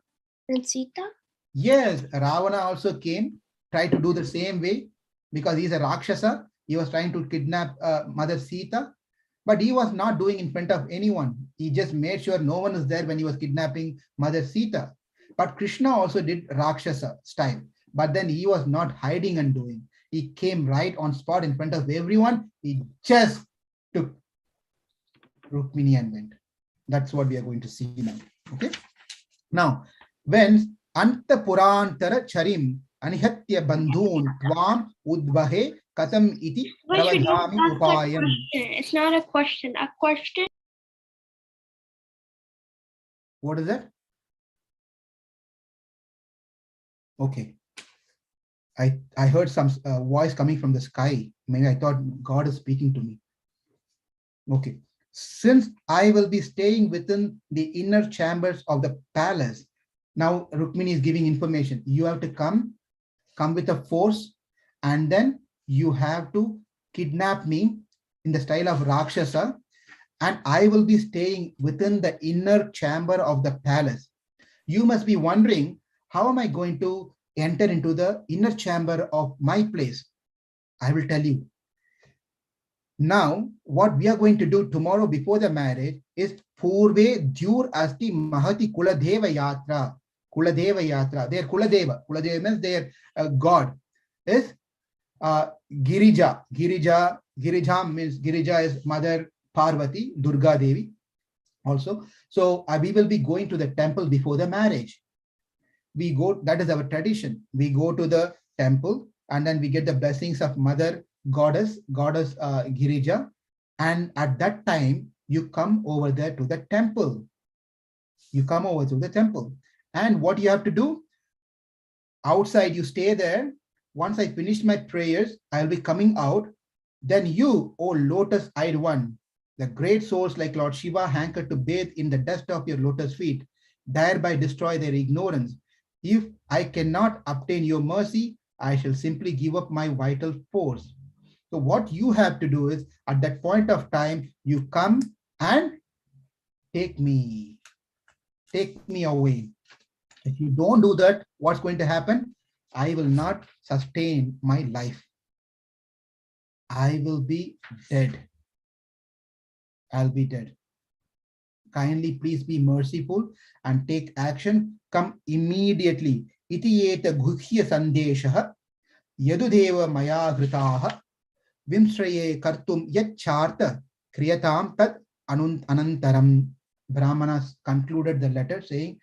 and Sita. Yes, Ravana also came, tried to do the same way because he's a Rakshasa. He was trying to kidnap Mother Sita, but he was not doing in front of anyone. He just made sure no one is there when he was kidnapping Mother Sita. But Krishna also did Rakshasa style, but then he was not hiding and doing. He came right on spot in front of everyone. He just took Rukmini and went. That's what we are going to see now. Okay. Now, when Antapurantara Charim Anihatya Bandhun Tvam Udvahe Katam Iti Pravadhami Upayam. It's not a question. A question. What is that? Okay. I heard some voice coming from the sky. Maybe I thought God is speaking to me. Okay. Since I will be staying within the inner chambers of the palace, now Rukmini is giving information. You have to come with a force, and then you have to kidnap me in the style of Rakshasa, and I will be staying within the inner chamber of the palace. You must be wondering, how am I going to enter into the inner chamber of my place? I will tell you. Now, what we are going to do tomorrow before the marriage is Purve Dhyur Asti Mahati Kuladeva Yatra. Kuladeva Yatra. Their Kuladeva. Kuladeva means their God is Girija. Girija means Girija is Mother Parvati, Durga Devi also. So we will be going to the temple before the marriage. We go, that is our tradition. We go to the temple and then we get the blessings of Mother Goddess Girija. And at that time, you come over there to the temple. You come over to the temple. And what you have to do? Outside, you stay there. Once I finish my prayers, I'll be coming out. Then you, O lotus-eyed one, the great souls like Lord Shiva hanker to bathe in the dust of your lotus feet, thereby destroy their ignorance. If I cannot obtain your mercy, I shall simply give up my vital force. So what you have to do is, at that point of time, you come and take me away. If you don't do that, what's going to happen? I will not sustain my life. I will be dead. I'll be dead. Kindly please be merciful and take action. Come immediately. Iti eta guhya sandeshaha yadudeva maya hritaha vimsraye kartum yacharta kriyatam tat anantaram. Brahmanas concluded the letter saying,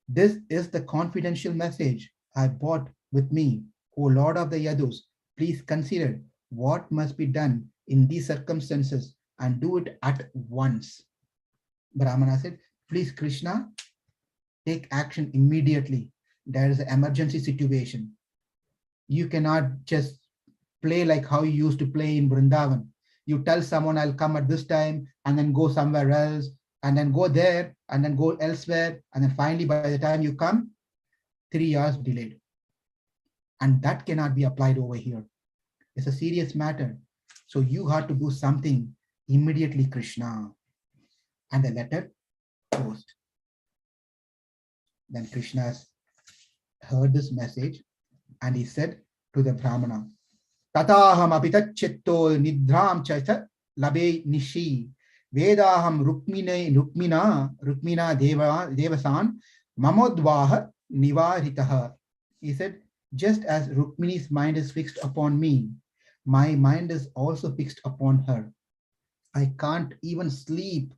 this is the confidential message I brought with me. O Lord of the Yadus, please consider what must be done in these circumstances and do it at once. Brahmana said, please Krishna, take action immediately. There is an emergency situation. You cannot just play like how you used to play in Vrindavan. You tell someone I'll come at this time and then go somewhere else and then go there and then go elsewhere. And then finally, by the time you come, 3 years delayed. And that cannot be applied over here. It's a serious matter. So you have to do something immediately, Krishna. And the letter closed. Then Krishna heard this message and he said to the Brahmana, Tataham apitat chitto nidram chaita labe nishi vedaham rukmina devasan mamodvaha nivaritaha. He said, just as Rukmini's mind is fixed upon me, my mind is also fixed upon her. I can't even sleep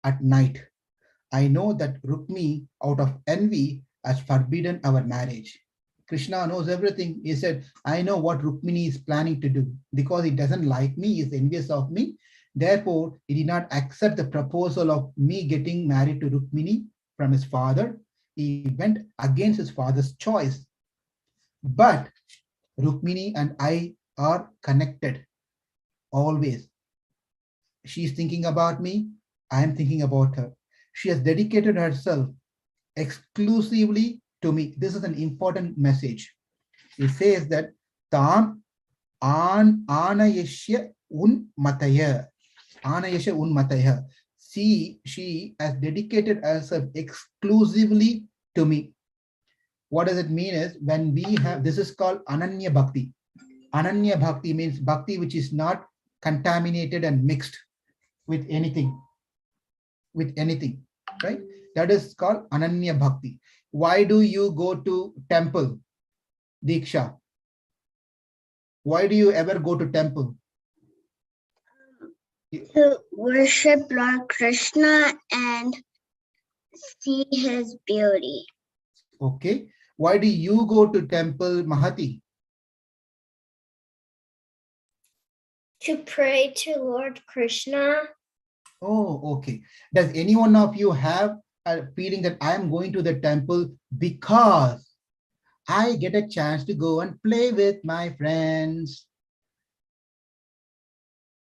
at night. I know that Rukmini, out of envy, has forbidden our marriage. Krishna knows everything. He said, I know what Rukmini is planning to do. Because he doesn't like me, he is envious of me. Therefore, he did not accept the proposal of me getting married to Rukmini from his father. He went against his father's choice. But Rukmini and I are connected always. She's thinking about me. I am thinking about her. She has dedicated herself exclusively to me. This is an important message. It says that Tam Anayashya unmataya. Anayasha unmataya. She has dedicated herself exclusively to me. What does it mean is when we have, this is called Ananya Bhakti. Ananya Bhakti means Bhakti which is not contaminated and mixed with anything, right? That is called Ananya Bhakti. Why do you go to temple, Diksha? Why do you ever go to temple? To worship Lord Krishna and see his beauty. Okay. Why do you go to temple, Mahati? To pray to Lord Krishna. Oh, okay. Does any one of you have a feeling that I am going to the temple because I get a chance to go and play with my friends?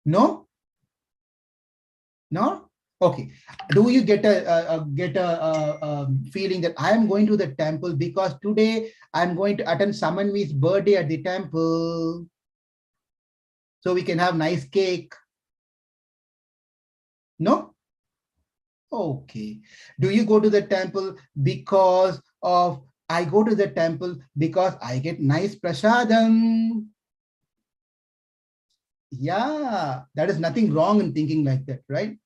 No? No? Okay. Do you get a feeling that I am going to the temple because today I'm going to attend Samanvi's birthday at the temple, so we can have nice cake? No? Okay. Do you go to the temple because of I go to the temple because I get nice prasadam? Yeah, that is nothing wrong in thinking like that, right?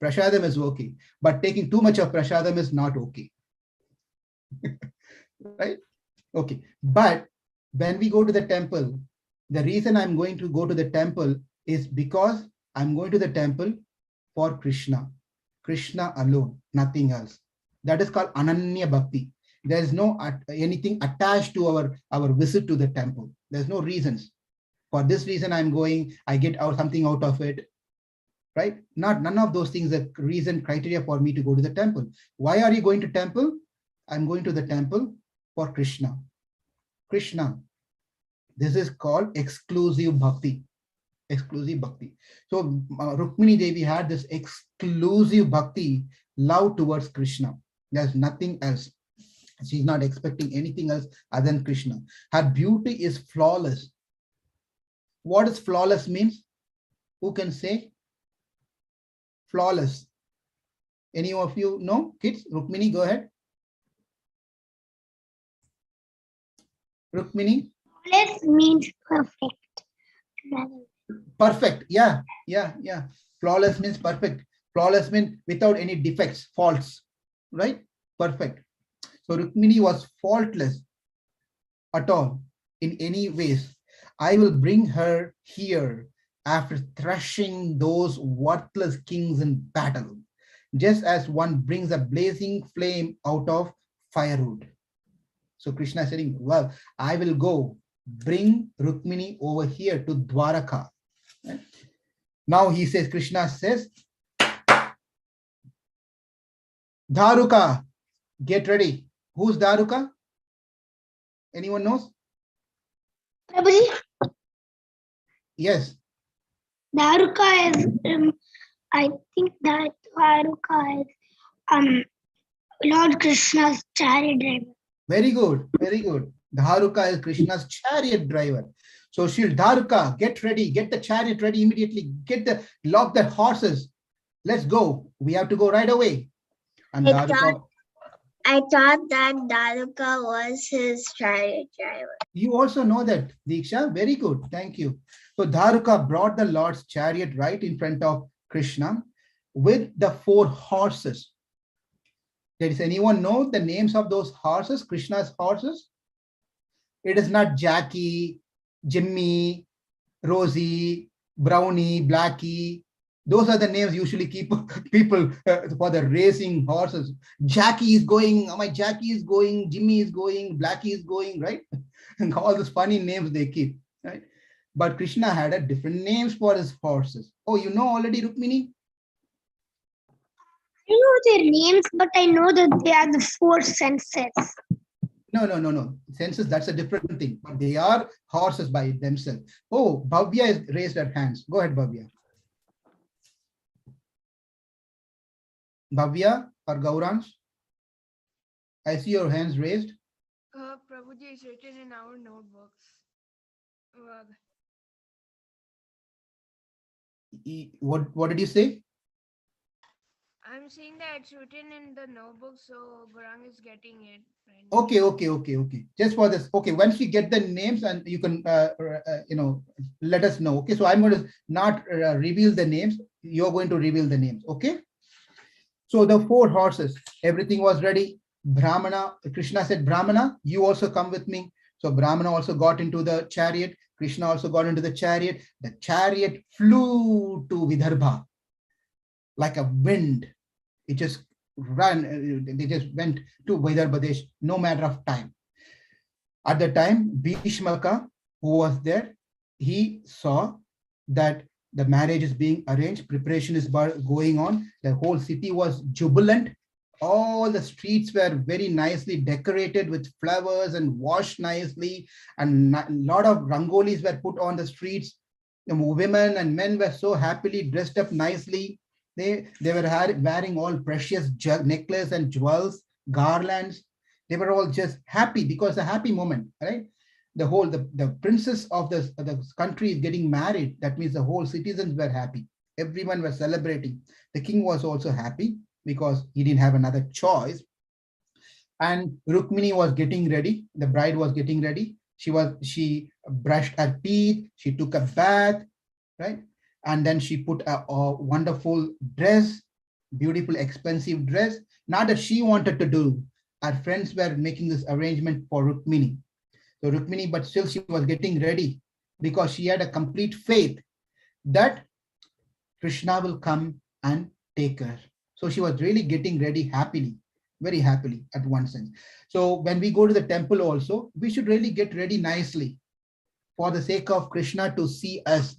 Prasadam is okay, but taking too much of prasadam is not okay. Right? Okay. But when we go to the temple, the reason I'm going to go to the temple is because I'm going to the temple for Krishna. Krishna alone, nothing else. That is called Ananya Bhakti. There is no anything attached to our visit to the temple. There's no reasons. For this reason, I'm going, I get out something out of it, right? None of those things are reason criteria for me to go to the temple. Why are you going to temple? I'm going to the temple for Krishna. Krishna. This is called exclusive bhakti. Exclusive bhakti. So Rukmini Devi had this exclusive bhakti, love towards Krishna. There's nothing else. She's not expecting anything else other than Krishna. Her beauty is flawless. What does flawless means? Who can say? Flawless. Any of you know? Kids, Rukmini, go ahead. Rukmini? Flawless means perfect. Perfect. Yeah. Flawless means perfect. Flawless means without any defects, faults, right? Perfect. So Rukmini was faultless at all in any ways. I will bring her here after thrashing those worthless kings in battle, just as one brings a blazing flame out of firewood. So Krishna is saying, well, I will go bring Rukmini over here to Dwaraka. Right? Now he says, Krishna says, Dharuka, get ready. Who's Dharuka? Anyone knows? Prabhuji, Yes. Daruka is, I think that Daruka is Lord Krishna's chariot driver. Very good. Very good. Dharuka is Krishna's chariot driver. So she'll Dharuka, get ready, get the chariot ready immediately, lock the horses. Let's go. We have to go right away. And Dharuka, I thought that Daruka was his chariot driver. you also know that, Diksha. Very good. Thank you. So Dharuka brought the Lord's chariot right in front of Krishna with the 4 horses. Does anyone know the names of those horses, Krishna's horses? It is not Jackie, Jimmy, Rosie, Brownie, Blackie. Those are the names usually keep people for the racing horses. Jackie is going, oh my Jackie is going, Jimmy is going, Blackie is going, right? And all those funny names they keep, right? But Krishna had a different names for his horses. Oh, you know already, Rukmini? I know their names, but I know that they are the 4 senses. No. Senses, that's a different thing. But they are horses by themselves. Oh, Bhavya has raised her hands. Go ahead, Bhavya. Bhavya or Gauransh? I see your hands raised. Prabhuji is written in our notebooks. What did you say? I'm seeing that it's written in the notebook, so Garang is getting it. Right? Okay. Just for this. Okay, once you get the names, and you can, let us know. Okay, so I'm going to not reveal the names. You're going to reveal the names. Okay. So the 4 horses, everything was ready. Brahmana, Krishna said, Brahmana, you also come with me. So Brahmana also got into the chariot. Krishna also got into the chariot. The chariot flew to Vidarbha like a wind. It just ran, they just went to Vidarbha, no matter of time. At the time, Bhishmaka, who was there, he saw that the marriage is being arranged, preparation is going on, the whole city was jubilant, all the streets were very nicely decorated with flowers and washed nicely, and a lot of rangolis were put on the streets. The women and men were so happily dressed up nicely. They were wearing all precious necklace and jewels, garlands. They were all just happy because a happy moment, right? The princess of the country is getting married. That means the whole citizens were happy. Everyone was celebrating. The king was also happy because he didn't have another choice. And Rukmini was getting ready. The bride was getting ready. She brushed her teeth. She took a bath, right? And then she put a wonderful dress, beautiful, expensive dress. Not that she wanted to do. Her friends were making this arrangement for Rukmini. So Rukmini, but still she was getting ready because she had a complete faith that Krishna will come and take her. So she was really getting ready happily, very happily at one sense. So when we go to the temple also, we should really get ready nicely for the sake of Krishna to see us,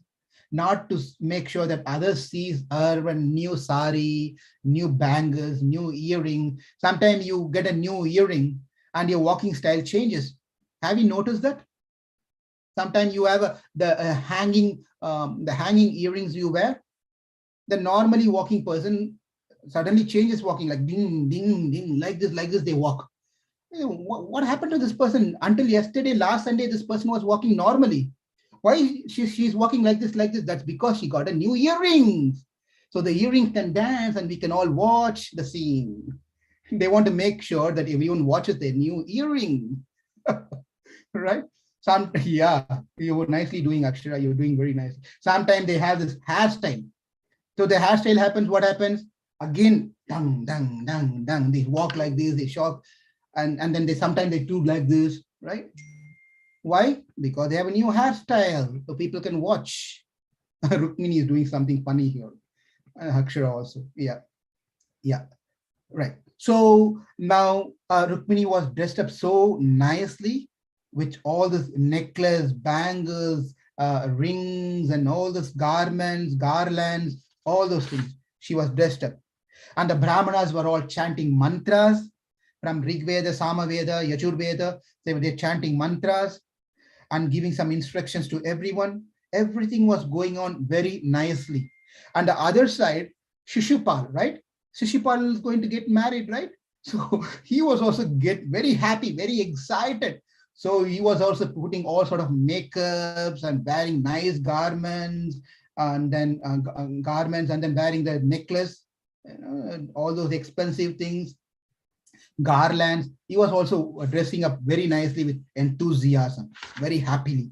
not to make sure that others sees her when new sari, new bangles, new earring. Sometimes you get a new earring and your walking style changes. Have you noticed that? Sometimes you have the hanging earrings you wear. The normally walking person suddenly changes walking like ding, ding, ding, like this they walk. What happened to this person? Until yesterday, last Sunday, this person was walking normally. Why she's walking like this, like this? That's because she got a new earrings. So the earrings can dance and we can all watch the scene. They want to make sure that everyone watches their new earring. Right? Yeah, you were nicely doing, Akshara. You're doing very nice. Sometimes they have this hairstyle. So the hairstyle happens, what happens? Again, dang, dang, dang, dang. They walk like this, they shop, and then they sometimes they do like this, right? Why? Because they have a new hairstyle, so people can watch. Rukmini is doing something funny here. Akshara also. Yeah. Right. So now Rukmini was dressed up so nicely with all this necklace, bangles, rings, and all this garments, garlands, all those things. She was dressed up. And the Brahmanas were all chanting mantras from Rig Veda, Samaveda, Yajurveda. They were chanting mantras and giving some instructions to everyone. Everything was going on very nicely. And the other side, Shishupal, right? Shishupal is going to get married, right? So he was also get very happy, very excited. So he was also putting all sort of makeups and wearing nice garments, and then garments, and then wearing the necklace, all those expensive things, garlands. He was also dressing up very nicely with enthusiasm, very happily.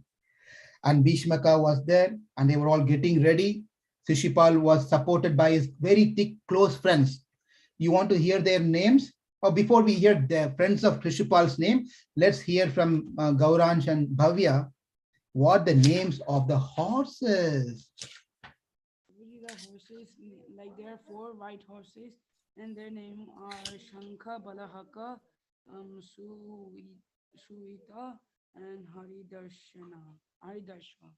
And Bhishmaka was there, and they were all getting ready. Shishupal was supported by his very thick, close friends. You want to hear their names? Or before we hear the friends of Shishupal's name, let's hear from Gauransh and Bhavya what the names of the horses. The horses, like there are 4 white horses, and their name are Shankha, Balahaka, Suita, and Haridarsha.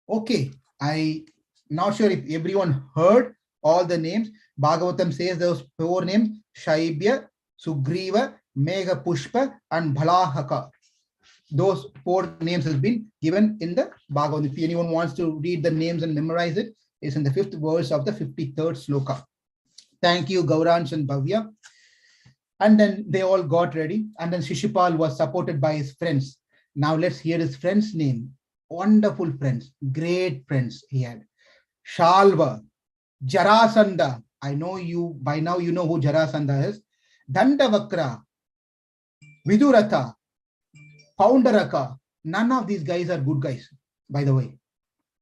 Okay, I not sure if everyone heard all the names. Bhagavatam says those 4 names: Shaibya, Sugriva, Megha Pushpa, and Bhalahaka. Those 4 names has been given in the Bhagavatam. If anyone wants to read the names and memorize it, it's in the 5th verse of the 53rd sloka. Thank you, Gauransh and Bhavya. And then they all got ready. And then Shishupal was supported by his friends. Now let's hear his friend's name. wonderful friends, great friends he had. Shalva, Jarasandha. I know you, by now you know who Jarasandha is. Dandavakra, Viduratha, Poundaraka. None of these guys are good guys, by the way.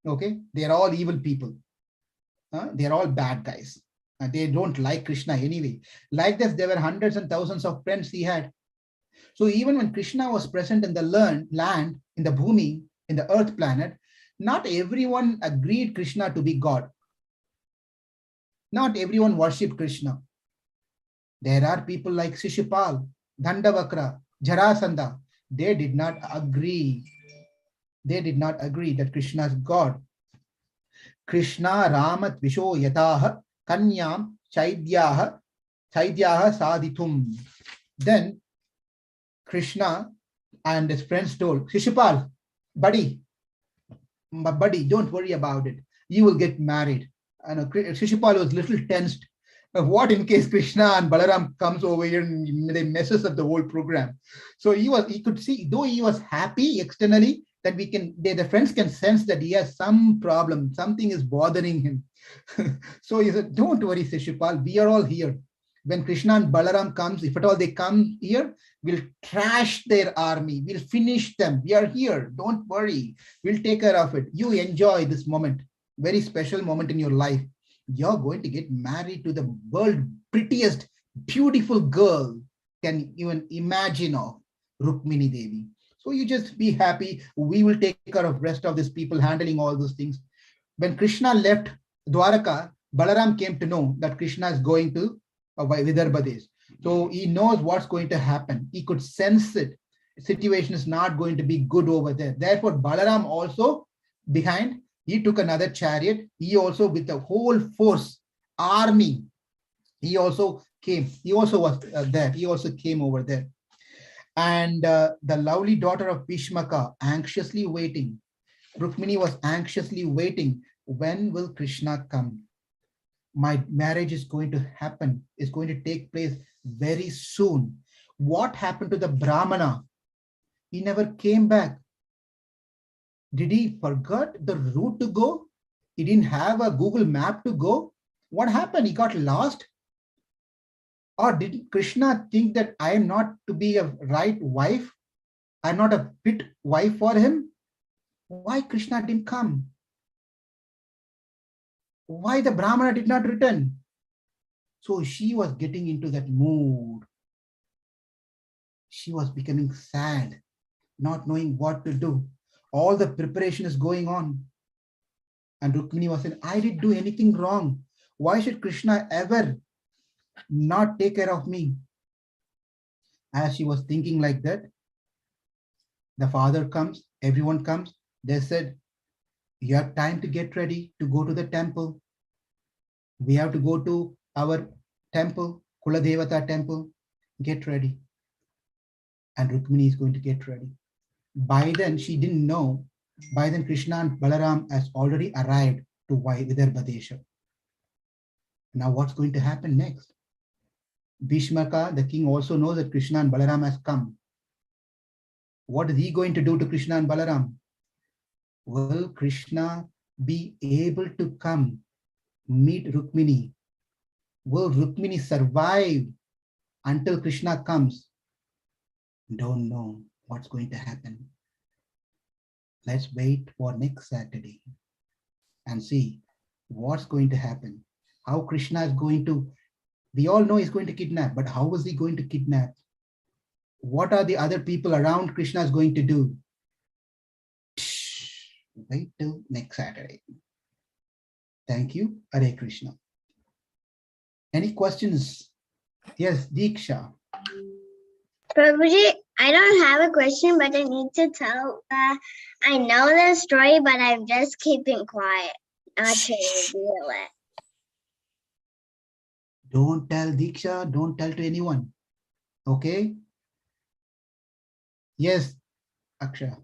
Okay, they are all evil people. They are all bad guys. They don't like Krishna anyway. Like this, there were hundreds and thousands of friends he had. So even when Krishna was present in the land, in the Bhumi, in the earth planet, not everyone agreed Krishna to be God. Not everyone worshipped Krishna. There are people like Shishupal, Dandavakra, Jarasandha. They did not agree. They did not agree that Krishna is God. Krishna Ramat Visho Yataha Kanyam Chaidyaha Sadithum. Then Krishna and his friends told Shishupal, buddy, don't worry about it. You will get married. And Shishupal was a little tensed. What in case Krishna and Balaram comes over here and they messes up the whole program? So he could see, though he was happy externally, that the friends can sense that he has some problem, something is bothering him. So he said, don't worry, Shishupal, we are all here. When Krishna and Balaram comes, if at all they come here, we'll trash their army. We'll finish them. We are here. Don't worry. We'll take care of it. You enjoy this moment. Very special moment in your life. You're going to get married to the world's prettiest, beautiful girl can even imagine of, Rukmini Devi. So you just be happy. We will take care of rest of these people handling all those things. When Krishna left Dwaraka, Balaram came to know that Krishna is going to Vidarbha. So he knows what's going to happen. He could sense it. The situation is not going to be good over there. Therefore, Balaram also behind, he took another chariot. He also, with the whole force, army, he also came. He also was there. He also came over there. And the lovely daughter of Bhishmaka, anxiously waiting. Rukmini was anxiously waiting. When will Krishna come? My marriage is going to happen. It's going to take place very soon. What happened to the Brahmana? He never came back. Did he forget the route to go? He didn't have a Google map to go. What happened? He got lost? Or did Krishna think that I am not to be a right wife? I'm not a fit wife for him? Why Krishna didn't come? Why the Brahmana did not return? So she was getting into that mood. She was becoming sad, not knowing what to do. All the preparation is going on. And Rukmini was saying, I didn't do anything wrong. Why should Krishna ever not take care of me? As she was thinking like that, the father comes, everyone comes. They said, you have time to get ready to go to the temple. We have to go to our temple, Kuladevata temple. Get ready. And Rukmini is going to get ready. By then, she didn't know. By then, Krishna and Balaram has already arrived to Vidarbha. Now, what's going to happen next? Bhishmaka, the king, also knows that Krishna and Balaram has come. What is he going to do to Krishna and Balaram? Will Krishna be able to come meet Rukmini? Will Rukmini survive until Krishna comes? Don't know what's going to happen. Let's wait for next Saturday and see what's going to happen. How Krishna is going to, we all know he's going to kidnap, but how is he going to kidnap? What are the other people around Krishna is going to do? Wait till next Saturday. Thank you. Hare Krishna. Any questions? Yes, Diksha. Prabhuji, I don't have a question, but I need to tell that I know the story, but I'm just keeping quiet, not to reveal it. Don't tell Diksha, don't tell to anyone. Okay? Yes, Aksha.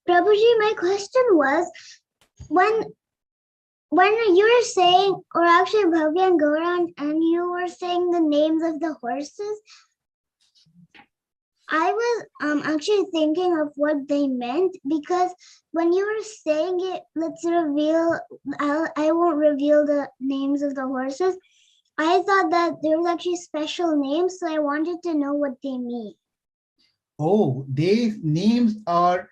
Prabhuji, my question was, when you were saying, or actually Bhavya and Gaurang, and you were saying the names of the horses, I was actually thinking of what they meant, because when you were saying it, let's reveal, I won't reveal the names of the horses. I thought that there was actually special names, so I wanted to know what they mean. Oh, these names are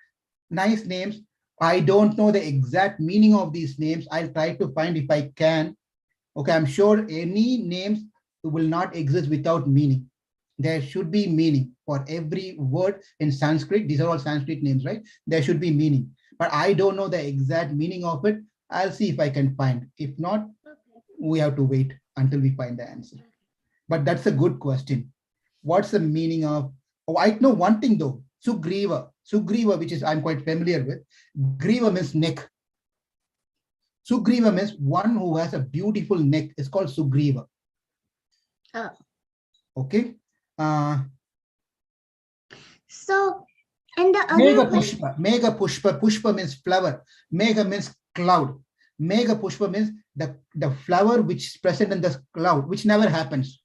nice names. I don't know the exact meaning of these names. I'll try to find if I can. Okay, I'm sure any names will not exist without meaning. There should be meaning for every word in Sanskrit. These are all Sanskrit names, right? There should be meaning. But I don't know the exact meaning of it. I'll see if I can find. If not, we have to wait until we find the answer. But that's a good question. What's the meaning of, oh, I know one thing though, Sugriva. Sugriva, which is I'm quite familiar with. Griva means neck. Sugriva means one who has a beautiful neck. It's called Sugriva. Oh. Okay. So, and the Mega other question, Pushpa. Mega Pushpa. Pushpa means flower. Mega means cloud. Mega Pushpa means the flower which is present in the cloud, which never happens.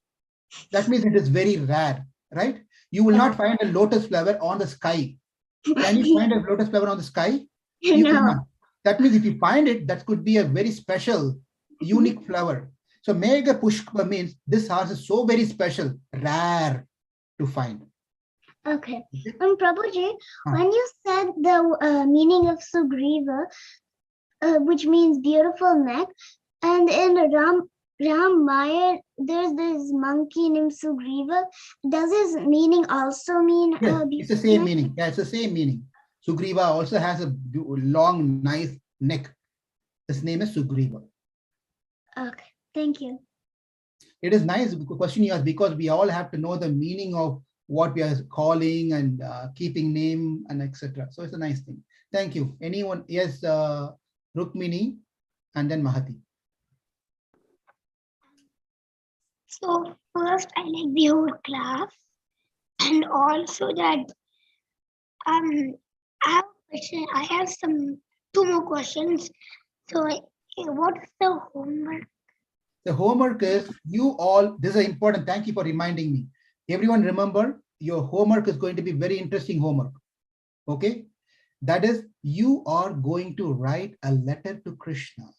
That means it is very rare, right? You will not find a lotus flower on the sky. Can you find a lotus flower on the sky? You no. cannot. That means if you find it, that could be a very special, unique flower. So Mega Pushpa means this horse is so very special, rare to find. Okay. Prabhuji, when you said the meaning of Sugriva, which means beautiful neck, and in Ramayana, there's this monkey named Sugriva. Does his meaning also mean Yes, it's the beautiful same neck? meaning. Yeah, it's the same meaning. Sugriva also has a long, nice neck. His name is Sugriva. Okay, thank you. It is nice question you asked, because we all have to know the meaning of what we are calling and keeping name and etc. So it's a nice thing. Thank you. Anyone? Yes, Rukmini and then Mahati. So first, I like the whole class, and also that I have a question. I have two more questions. So, what's the homework? The homework is you all. This is important. Thank you for reminding me. Everyone, remember your homework is going to be very interesting homework. Okay, that is you are going to write a letter to Krishna.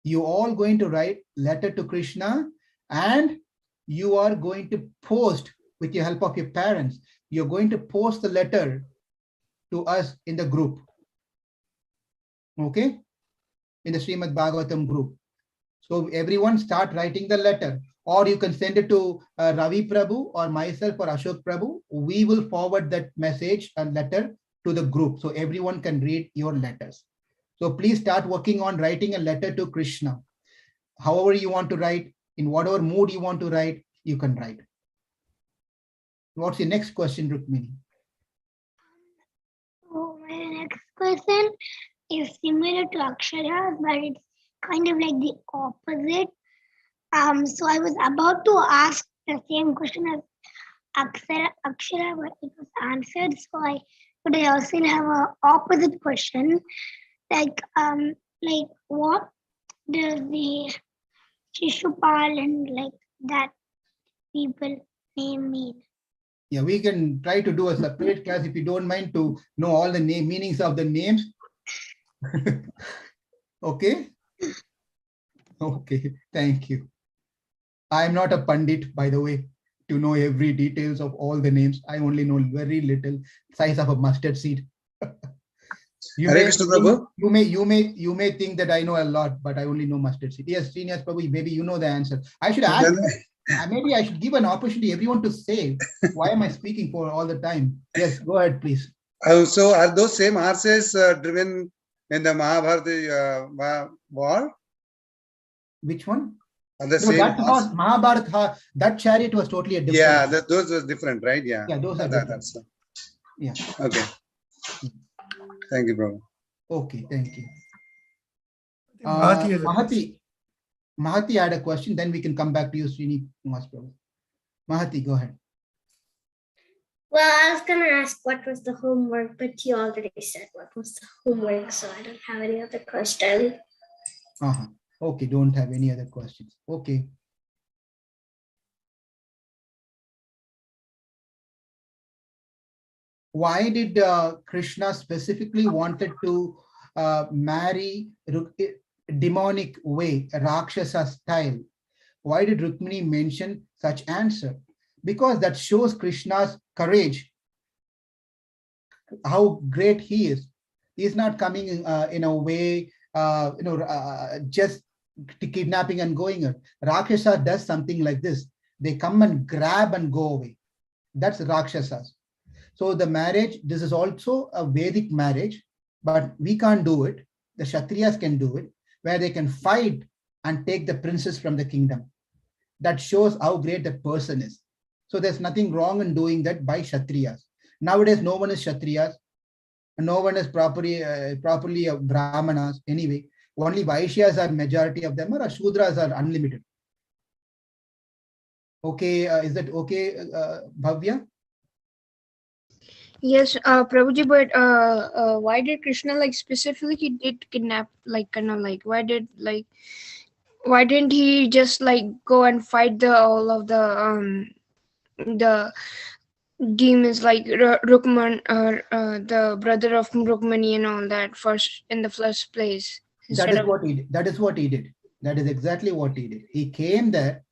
You all going to write letter to Krishna, and you are going to post with the help of your parents. You're going to post the letter to us in the group. Okay, in the Srimad Bhagavatam group. So everyone start writing the letter, or you can send it to Ravi Prabhu or myself or Ashok Prabhu. We will forward that message and letter to the group so everyone can read your letters. So please start working on writing a letter to Krishna. However you want to write, in whatever mood you want to write, you can write. What's your next question, Rukmini? So my next question is similar to Akshara, but it's kind of like the opposite. So I was about to ask the same question as Akshara, but it was answered. But I also have an opposite question. Like what does the Shishupal and like that people name mean? Yeah, we can try to do a separate class if you don't mind to know all the meanings of the names. Okay. Okay, thank you. I am not a Pandit, by the way, to know every details of all the names. I only know very little, size of a mustard seed. You may think that I know a lot, but I only know mustard seed. Yes, Srinivas Prabhu, maybe you know the answer. I should ask. Maybe I should give an opportunity everyone to say. Why am I speaking for all the time? Yes, go ahead, please. So are those same horses driven in the Mahabharata war? Which one? The same that horse? horse, Mahabharata, that chariot was totally a different. Yeah, those were different, right? Yeah. Yeah, those are different. Yeah. Okay. Thank you, bro. Okay, thank you. Mahati had a question, then we can come back to you, Srinivas Prabhu. Mahati, go ahead. Well, I was going to ask what was the homework, but you already said what was the homework, so I don't have any other question. Okay, don't have any other questions. Okay. why did Krishna specifically wanted to marry demonic way, Rakshasa style? Why did Rukmini mention such answer? Because that shows Krishna's courage, how great he is. He is not coming in a way, just kidnapping and going. Rakshasa does something like this. They come and grab and go away. That's Rakshasas. So the marriage, this is also a Vedic marriage, but we can't do it. The Kshatriyas can do it, where they can fight and take the princess from the kingdom. That shows how great that person is. So there's nothing wrong in doing that by Kshatriyas. Nowadays, no one is Kshatriyas, no one is properly Brahmanas anyway. Only Vaishyas are majority of them, or Shudras are unlimited. Okay, is that okay, Bhavya? Yes, Prabhuji, but why did Krishna like specifically did kidnap, like kind of like why didn't he just like go and fight all of the demons like Rukman or the brother of Rukmani and all that first in the first place? That is what he did. That is what he did. That is exactly what he did. He came there,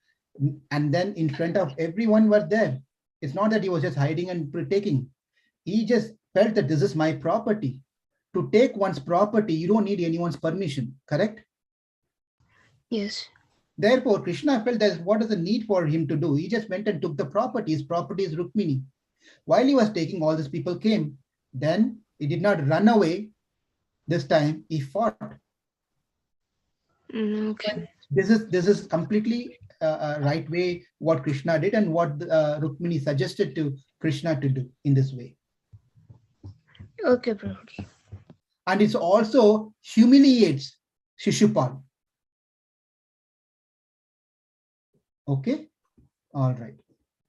and then in front of everyone were there. It's not that he was just hiding and taking. He just felt that this is my property. To take one's property, you don't need anyone's permission, correct? Yes. Therefore, Krishna felt that what is the need for him to do? He just went and took the property. His property is Rukmini. While he was taking, all these people came. Then he did not run away. This time he fought. Okay. This is completely a right way what Krishna did and what Rukmini suggested to Krishna to do in this way. Okay, Prabhuji. And it also humiliates Shishupal. Okay, all right.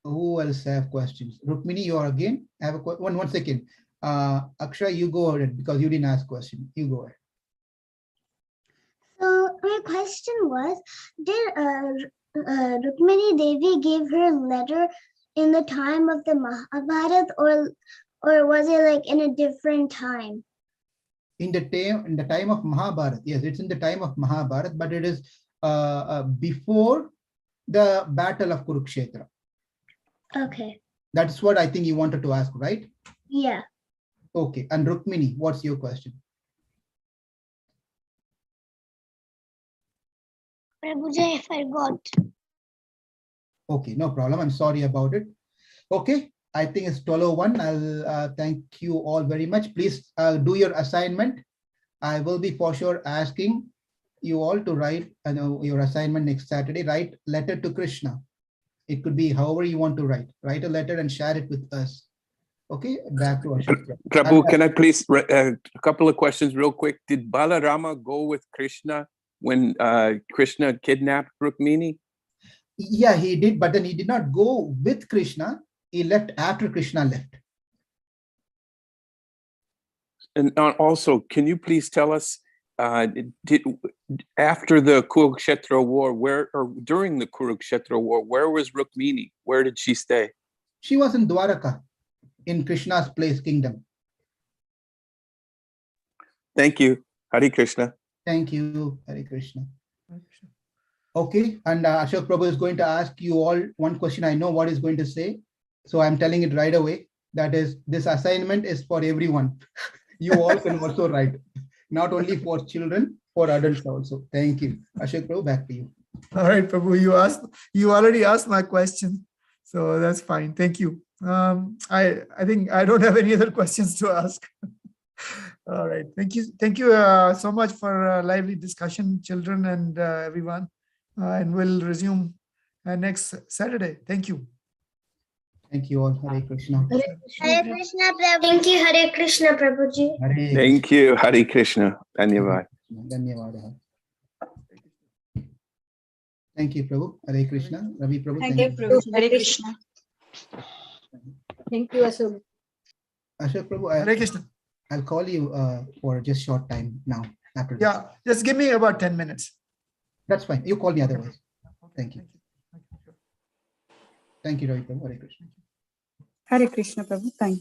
Who else have questions? Rukmini, you are again. I have a one second. Akshay, you go ahead because you didn't ask question. You go ahead. So my question was, did Rukmini Devi give her letter in the time of the Mahabharata, or was it like in a different time? In the time of Mahabharata, yes, it's in the time of Mahabharata, but it is before the battle of Kurukshetra. Okay. That's what I think you wanted to ask, right? Yeah. Okay, and Rukmini, what's your question? Prabhuji, I forgot. Okay, no problem. I'm sorry about it. Okay, I think it's 12:01. I'll thank you all very much. Please do your assignment. I will be for sure asking you all to write your assignment next Saturday. Write letter to Krishna. It could be however you want to write. Write a letter and share it with us. Okay, back to Ashok. Prabhu, can I please, a couple of questions real quick. Did Balarama go with Krishna when Krishna kidnapped Rukmini? Yeah, he did, but then he did not go with Krishna. He left after Krishna left. And also, can you please tell us, after the Kurukshetra war, or during the Kurukshetra war, where was Rukmini? Where did she stay? She was in Dwaraka, in Krishna's place kingdom. Thank you. Hare Krishna. Thank you, Hare Krishna. Okay, and Ashok Prabhu is going to ask you all one question. I know what he's going to say, so I'm telling it right away. That is, this assignment is for everyone. You all can also write, not only for children, for adults also. Thank you. Ashok Prabhu, back to you. All right, Prabhu, you already asked my question, so that's fine. Thank you. I think I don't have any other questions to ask. All right, thank you so much for a lively discussion, children and everyone, and we'll resume next Saturday. Thank you. Thank you all. Hare Krishna. Hare Krishna, Prabhu. Thank you, Hare Krishna, Prabhuji. Hare Thank you. Hare Krishna. Dhanyavad. Dhanyavad. Thank you, Prabhu. Hare Krishna. Ravi Prabhu. Thank you, Prabhu. Hare Krishna. Thank you, Ashok. Ashok Prabhu, Hare Krishna. I'll call you for just short time now. After this. Yeah, just give me about 10 minutes. That's fine. You call me otherwise. Okay. Thank you. Thank you, Ravi Prabhu. Hare Krishna. Hare Krishna, Prabhu. Thank you.